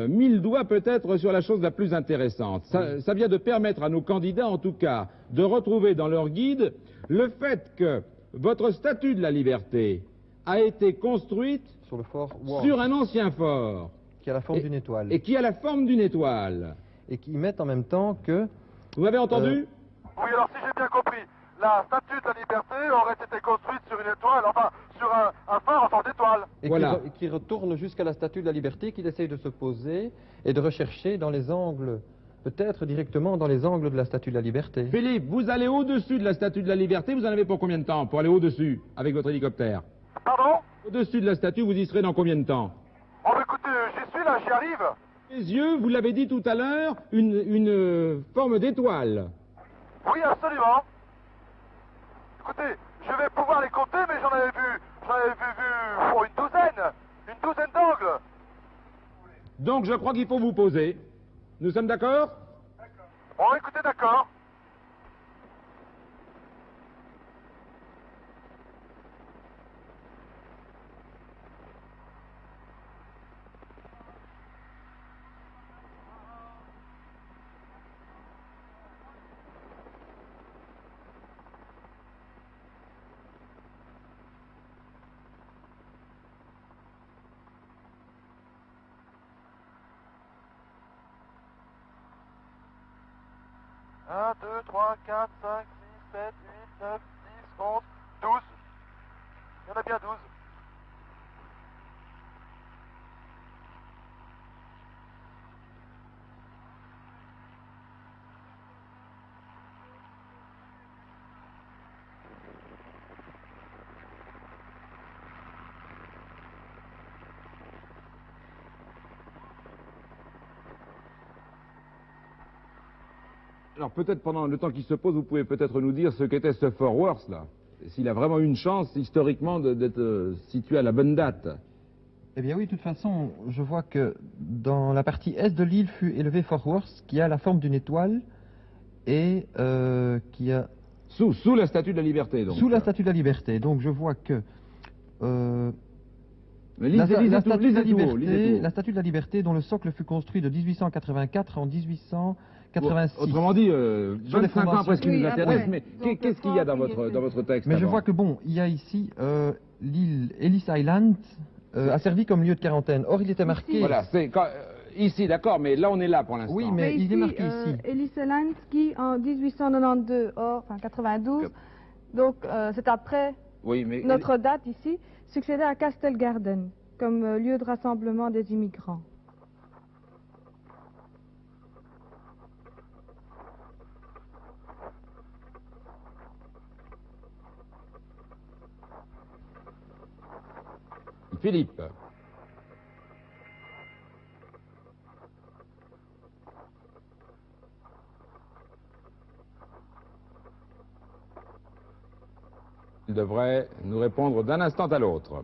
mis le doigt peut-être sur la chose la plus intéressante. Ça vient de permettre à nos candidats, en tout cas, de retrouver dans leur guide le fait que votre statue de la liberté a été construite Sur le Fort Worth, sur un ancien fort qui a la forme d'une étoile. et qui a la forme d'une étoile. Et qui mettent en même temps que... Vous m'avez entendu? Oui, alors si j'ai bien compris, la statue de la liberté aurait été construite sur une étoile, enfin, sur un phare en forme d'étoile. Et Voilà. qui retourne jusqu'à la Statue de la Liberté, qu'il essaye de se poser et de rechercher dans les angles, peut-être directement dans les angles de la Statue de la Liberté. Philippe, vous allez au-dessus de la statue de la liberté, vous en avez pour combien de temps pour aller au-dessus avec votre hélicoptère? Pardon? Au-dessus de la statue, vous y serez dans combien de temps? Oh, bah, écoutez, j'y suis là, j'y arrive. Les yeux, vous l'avez dit tout à l'heure, une forme d'étoile. Oui, absolument. Écoutez, je vais pouvoir les compter, mais j'en avais vu oh, une douzaine d'angles. Donc je crois qu'il faut vous poser. Nous sommes d'accord? Bon, écoutez, d'accord. Un, 2, 3, 4, 5, 6, 7, 8, 9, 10, 11, 12. Il y en a bien 12. Alors peut-être pendant le temps qui se pose, vous pouvez peut-être nous dire ce qu'était ce Fort Worth là. S'il a vraiment une chance historiquement d'être situé à la bonne date. Eh bien oui, de toute façon, je vois que dans la partie est de l'île fut élevé Fort Worth, qui a la forme d'une étoile et qui a... Sous la statue de la liberté donc. Sous la Statue de la Liberté. Donc je vois que... Mais la lisez tout Statue de la haut, lisez tout Liberté, haut. la Statue de la Liberté, dont le socle fut construit de 1884 en 1886. Autrement dit, Sur les 25 ans après ce qui Oui, nous intéresse, après. mais Donc, qu'est-ce qu'il y a dans votre texte? Mais je avant vois que bon, il y a ici l'île Ellis Island a servi comme lieu de quarantaine. Or, il était marqué. Voilà, c'est ici, d'accord, mais là on est là pour l'instant. Oui, mais il est marqué ici. Ellis Island qui en 1892, enfin 92, donc c'est après Oui, mais notre date ici, succédait à Castle Garden comme lieu de rassemblement des immigrants. Philippe. Il devrait nous répondre d'un instant à l'autre.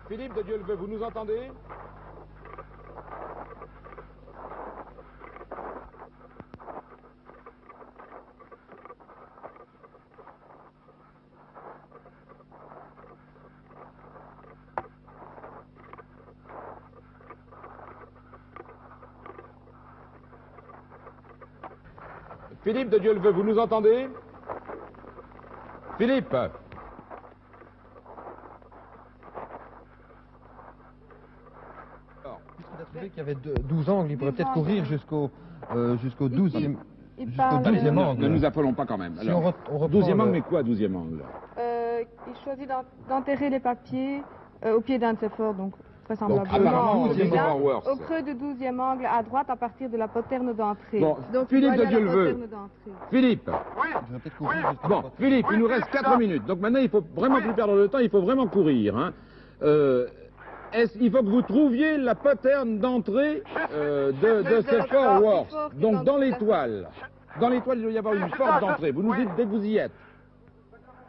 Philippe de Dieu-le-veut, vous nous entendez? Philippe de Dieuleveux, vous nous entendez? Philippe? Puisqu'il a trouvé qu'il y avait 12 angles, il pourrait peut-être courir jusqu'au 12e. Il Jusqu'au parle, 12e angle. Ne nous appelons pas quand même. Si Alors, on reprend 12e angle, le- mais quoi 12e angle? il choisit d'enterrer les papiers au pied d'un de ses forts, donc Apparemment, vraisemblablement au pied de là, Worth. au creux du 12e angle à droite à partir de la poterne d'entrée. Bon, Donc, Philippe il doit de aller à la Dieuleveux. poterne d'entrée. Philippe. Oui, Il devrait peut-être courir jusqu'à Bon, la porte. Philippe, il nous reste oui, 4 là. minutes. Donc maintenant, il faut vraiment plus perdre le temps, il faut vraiment courir. Hein. Il faut que vous trouviez la poterne d'entrée de ce Fort Worth. Donc dans l'étoile. Dans l'étoile, il doit y avoir une porte d'entrée. Vous nous dites dès que vous y êtes.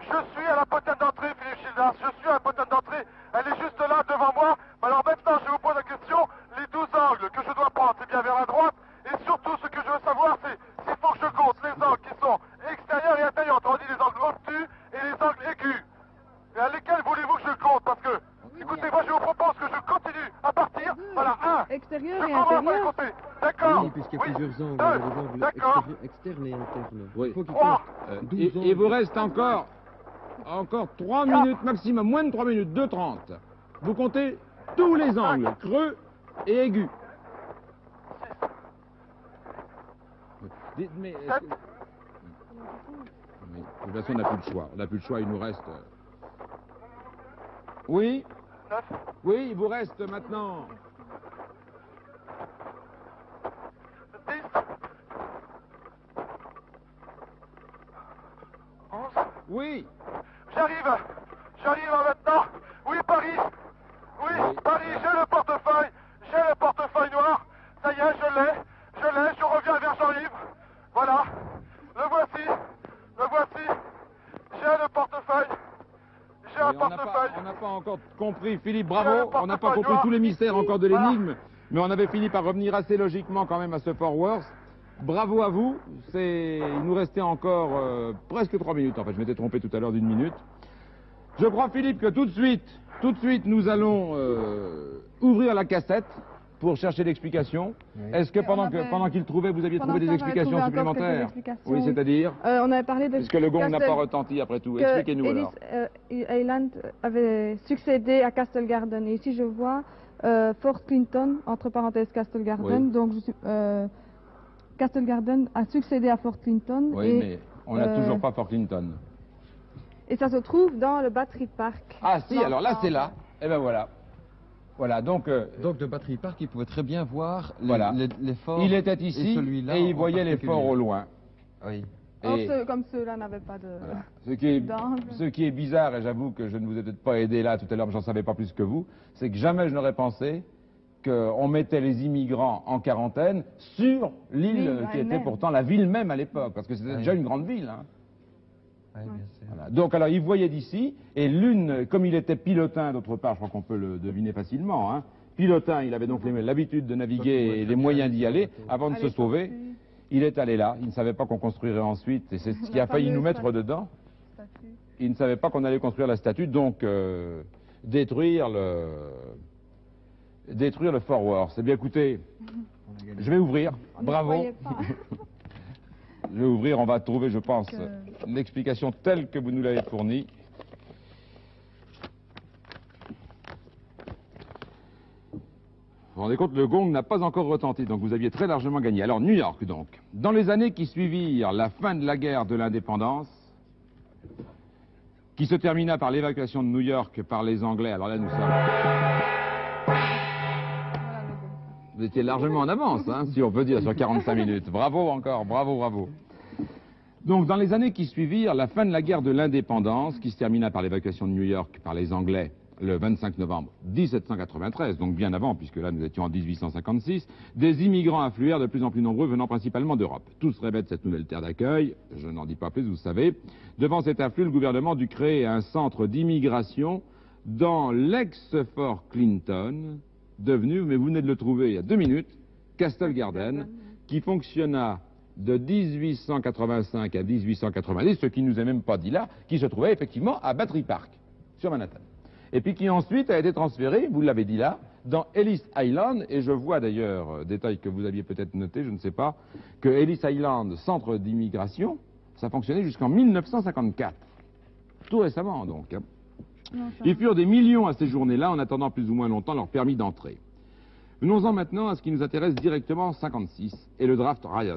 je suis à la poterne d'entrée, Philippe Childers. Je suis à la poterne d'entrée. Elle est juste là, devant moi. Alors maintenant, je vous pose la question. Les 12 angles que je dois prendre, c'est bien vers la droite. Et surtout, ce que je veux savoir, c'est s'il faut que je compte les angles qui sont extérieurs et intérieurs. Autrement dit, les angles obtus et les angles aigus. Et à lesquels voulez-vous que je compte? Parce que, écoutez, moi, je vous propose que je continue à partir. Voilà, 1. Extérieur Je et commence à les intérieur. compter. D'accord? Oui, puisqu'il y a plusieurs angles, il y a des angles D'accord. externes et internes. Oui. Il faut qu'il 3. compte 12 Il vous angles. reste encore 3 minutes maximum, moins de 3 minutes, 2:30. Vous comptez tous les angles, creux et aigus. Mais est-ce que- Oui, de toute façon, on n'a plus le choix. On n'a plus le choix, il nous reste... Oui, 9. oui, il vous reste maintenant... 10. 11. Oui, J'arrive maintenant. Oui, Paris. Oui, Oui. Paris, j'ai le portefeuille noir. Ça y est, je reviens vers Jean-Yves. Voilà, le voici. J'ai le portefeuille. J'ai un mais on portefeuille. n'a pas encore compris, Philippe, Le bravo. On n'a pas portefeuille compris noir. tous les mystères encore de Voilà. l'énigme, mais on avait fini par revenir assez logiquement quand même à ce Fort Worth. Bravo à vous. Il nous restait encore presque 3 minutes. En fait, je m'étais trompé tout à l'heure d'1 minute. Je crois, Philippe, que tout de suite, nous allons ouvrir la cassette pour chercher l'explication. Oui. Est-ce que Et on avait- pendant qu'il trouvait, vous aviez pendant trouvé des ce temps, j'avais explications trouvé encore quelques supplémentaires? explications, Oui, oui. c'est-à-dire On avait parlé de... Puisque le gong n'a Castle- pas retenti après tout. que Expliquez-nous Ellis alors. Island avait succédé à Castle Garden. Et ici, je vois Fort Clinton, entre parenthèses Castle Garden. Oui. Donc, Castle Garden a succédé à Fort Clinton. Oui, et, mais on n'a toujours pas Fort Clinton. et ça se trouve dans le Battery Park. Ah si, alors là, c'est là. Eh ben voilà. Voilà, donc... Donc de Battery Park, il pouvait très bien voir Voilà. les forts. il était ici celui-là et il en voyait les particulier. forts au loin. Oui. Or, Et comme ceux-là n'avaient pas de... voilà. d'angle. Ce qui est bizarre, et j'avoue que je ne vous ai peut-être pas aidé là tout à l'heure, mais j'en savais pas plus que vous, c'est que jamais je n'aurais pensé qu'on mettait les immigrants en quarantaine sur l'île L'île qui était elle-même. pourtant la ville même à l'époque, parce que c'était Oui. déjà une grande ville. Hein. Oui, bien sûr. Voilà. Donc alors il voyait d'ici, et comme il était pilotin d'autre part, je crois qu'on peut le deviner facilement, hein, pilotin, il avait donc l'habitude de Donc, il naviguer voit et très les bien moyens les d'y aller, bateaux. avant de À se l'époque, sauver, oui. il est allé là, il ne savait pas qu'on construirait ensuite, et c'est ce qui La a failli nous fameuse mettre statue. dedans. Statue. Il ne savait pas qu'on allait construire la statue, donc détruire le Fort Worth. Eh bien écoutez, je vais ouvrir, On n'y bravo. croyait pas. Je vais ouvrir, on va trouver, je pense, Que- l'explication telle que vous nous l'avez fournie. Vous vous rendez compte, le gong n'a pas encore retenti, donc vous aviez très largement gagné. Alors, New York, donc. Dans les années qui suivirent la fin de la guerre de l'indépendance, qui se termina par l'évacuation de New York par les Anglais, alors là, nous sommes... Voilà le bon. Vous étiez largement en avance, hein, si on peut dire, sur 45 minutes. Bravo encore, bravo, bravo. Donc, dans les années qui suivirent la fin de la guerre de l'indépendance, qui se termina par l'évacuation de New York par les Anglais le 25 novembre 1793, donc bien avant, puisque là nous étions en 1856, des immigrants affluèrent de plus en plus nombreux venant principalement d'Europe. Tous rêvaient de cette nouvelle terre d'accueil, je n'en dis pas plus, vous savez. Devant cet afflux, le gouvernement dut créer un centre d'immigration dans l'ex-Fort Clinton, devenu, mais vous venez de le trouver il y a 2 minutes, Castle Garden, qui fonctionna de 1885 à 1890, ce qui nous est même pas dit là, qui se trouvait effectivement à Battery Park, sur Manhattan. Et puis qui ensuite a été transféré, vous l'avez dit là, dans Ellis Island, et je vois d'ailleurs, détail que vous aviez peut-être noté, je ne sais pas, que Ellis Island, centre d'immigration, ça fonctionnait jusqu'en 1954. Tout récemment, donc. Hein. Non, ça- Ils furent des millions à ces journées-là, en attendant plus ou moins longtemps leur permis d'entrée. Venons-en maintenant à ce qui nous intéresse directement en 1956, et le draft riot.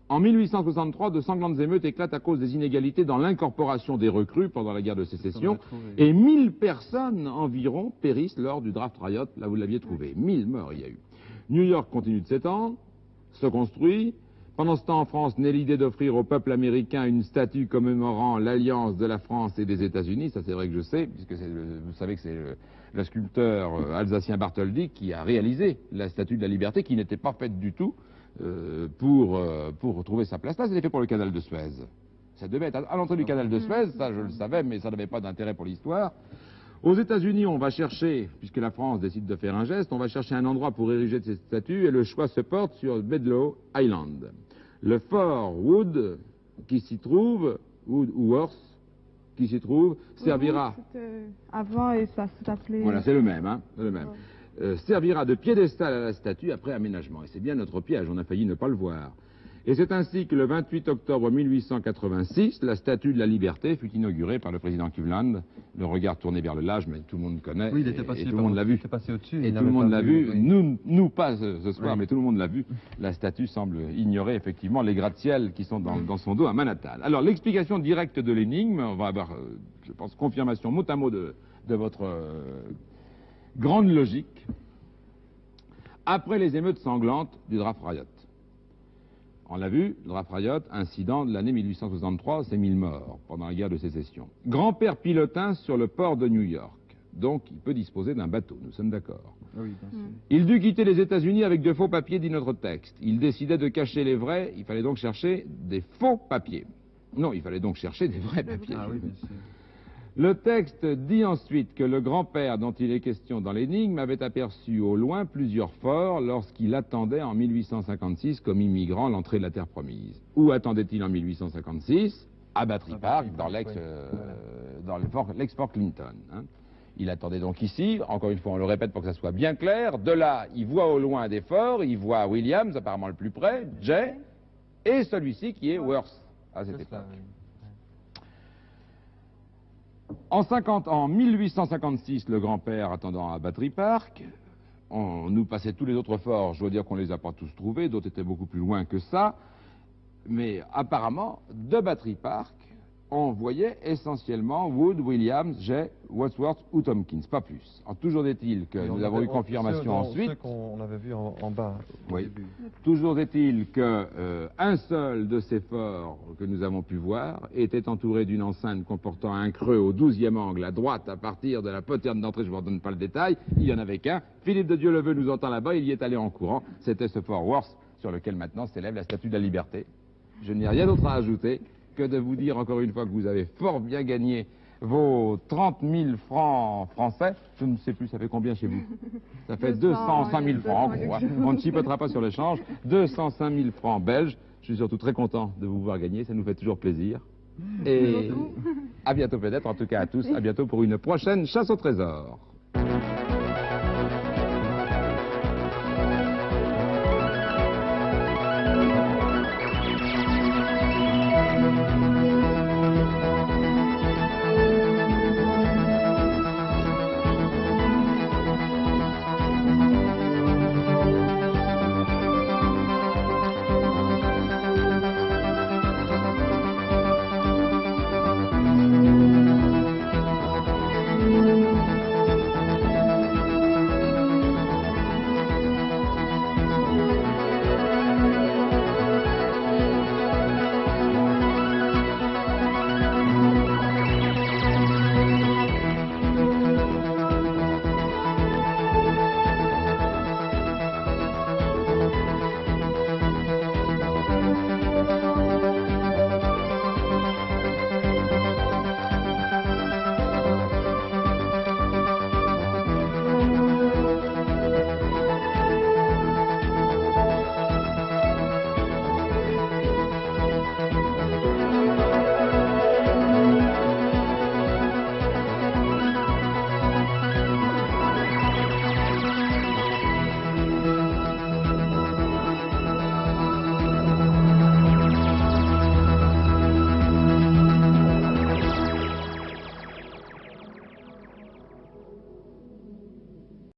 En 1863, de sanglantes émeutes éclatent à cause des inégalités dans l'incorporation des recrues pendant la guerre de sécession, et 1000 personnes environ périssent lors du draft riot, là vous l'aviez trouvé. 1000 morts il y a eu. New York continue de s'étendre, se construit. Pendant ce temps, en France, naît l'idée d'offrir au peuple américain une statue commémorant l'alliance de la France et des États-Unis. Ça, c'est vrai que je sais, puisque vous savez que c'est le sculpteur alsacien Bartholdi qui a réalisé la statue de la liberté, qui n'était pas faite du tout pour trouver sa place là. C'était fait pour le canal de Suez. Ça devait être à l'entrée du canal de Suez, ça je le savais, mais ça n'avait pas d'intérêt pour l'histoire. Aux États-Unis, on va chercher, puisque la France décide de faire un geste, on va chercher un endroit pour ériger cette statue, et le choix se porte sur Bedloe Island. Le fort Wood, qui s'y trouve, Wood ou Worth, qui s'y trouve, servira... C'était avant et ça s'appelait... Voilà, c'est le même, hein, c'est le même. Servira de piédestal à la statue après aménagement. Et c'est bien notre piège, on a failli ne pas le voir. Et c'est ainsi que le 28 octobre 1886, la statue de la liberté fut inaugurée par le président Cleveland, le regard tourné vers le large, mais tout le monde connaît, Oui, il était passé, et tout le monde l'a vu. Il était passé au-dessus. Et tout le monde l'a vu, Oui. nous pas ce soir, Oui. mais tout le monde l'a vu. La statue semble ignorer effectivement les gratte-ciel qui sont dans son dos à Manhattan. Alors l'explication directe de l'énigme, on va avoir, je pense, confirmation mot à mot de votre grande logique. Après les émeutes sanglantes du draft riot. On l'a vu, le draft riot, incident de l'année 1863, c'est 1000 morts pendant la guerre de sécession. Grand-père pilotin sur le port de New York. Donc, il peut disposer d'un bateau, nous sommes d'accord. Oui, bien sûr. Il dut quitter les États-Unis avec de faux papiers, dit notre texte. Il décidait de cacher les vrais, il fallait donc chercher des faux papiers. Non, il fallait donc chercher des vrais papiers. Ah oui, bien sûr. Le texte dit ensuite que le grand-père dont il est question dans l'énigme avait aperçu au loin plusieurs forts lorsqu'il attendait en 1856 comme immigrant l'entrée de la terre promise. Où attendait-il en 1856 ? À Battery Park, dans l'ex-Fort Clinton. Hein. Il attendait donc ici, encore une fois on le répète pour que ça soit bien clair, de là il voit au loin des forts, il voit Williams apparemment le plus près, Jay, et celui-ci qui est Worth à cette époque. En 1856, le grand-père attendant à Battery Park, on nous passait tous les autres forts, je dois dire qu'on ne les a pas tous trouvés, d'autres étaient beaucoup plus loin que ça, mais apparemment, de Battery Park, on voyait essentiellement Wood, Williams, Jay, Wadsworth ou Tompkins, pas plus. Alors, toujours est-il que nous avons eu confirmation ensuite... Ceux qu'on avait vu en bas. Oui. Toujours est-il que un seul de ces forts que nous avons pu voir était entouré d'une enceinte comportant un creux au 12e angle à droite à partir de la poterne d'entrée, je ne vous redonne pas le détail, il n'y en avait qu'un. Philippe de Dieuleveux nous entend là-bas, il y est allé en courant. C'était ce fort Worth sur lequel maintenant s'élève la statue de la liberté. Je n'ai rien d'autre à ajouter que de vous dire encore une fois que vous avez fort bien gagné vos 30 000 francs français. Je ne sais plus, ça fait combien chez vous? Ça fait 205 000 francs, en gros. Hein. On ne chipotera pas sur l'échange. 205 000 francs belges. Je suis surtout très content de vous voir gagner, ça nous fait toujours plaisir. Et à bientôt peut-être, en tout cas à tous, à bientôt pour une prochaine chasse au trésor.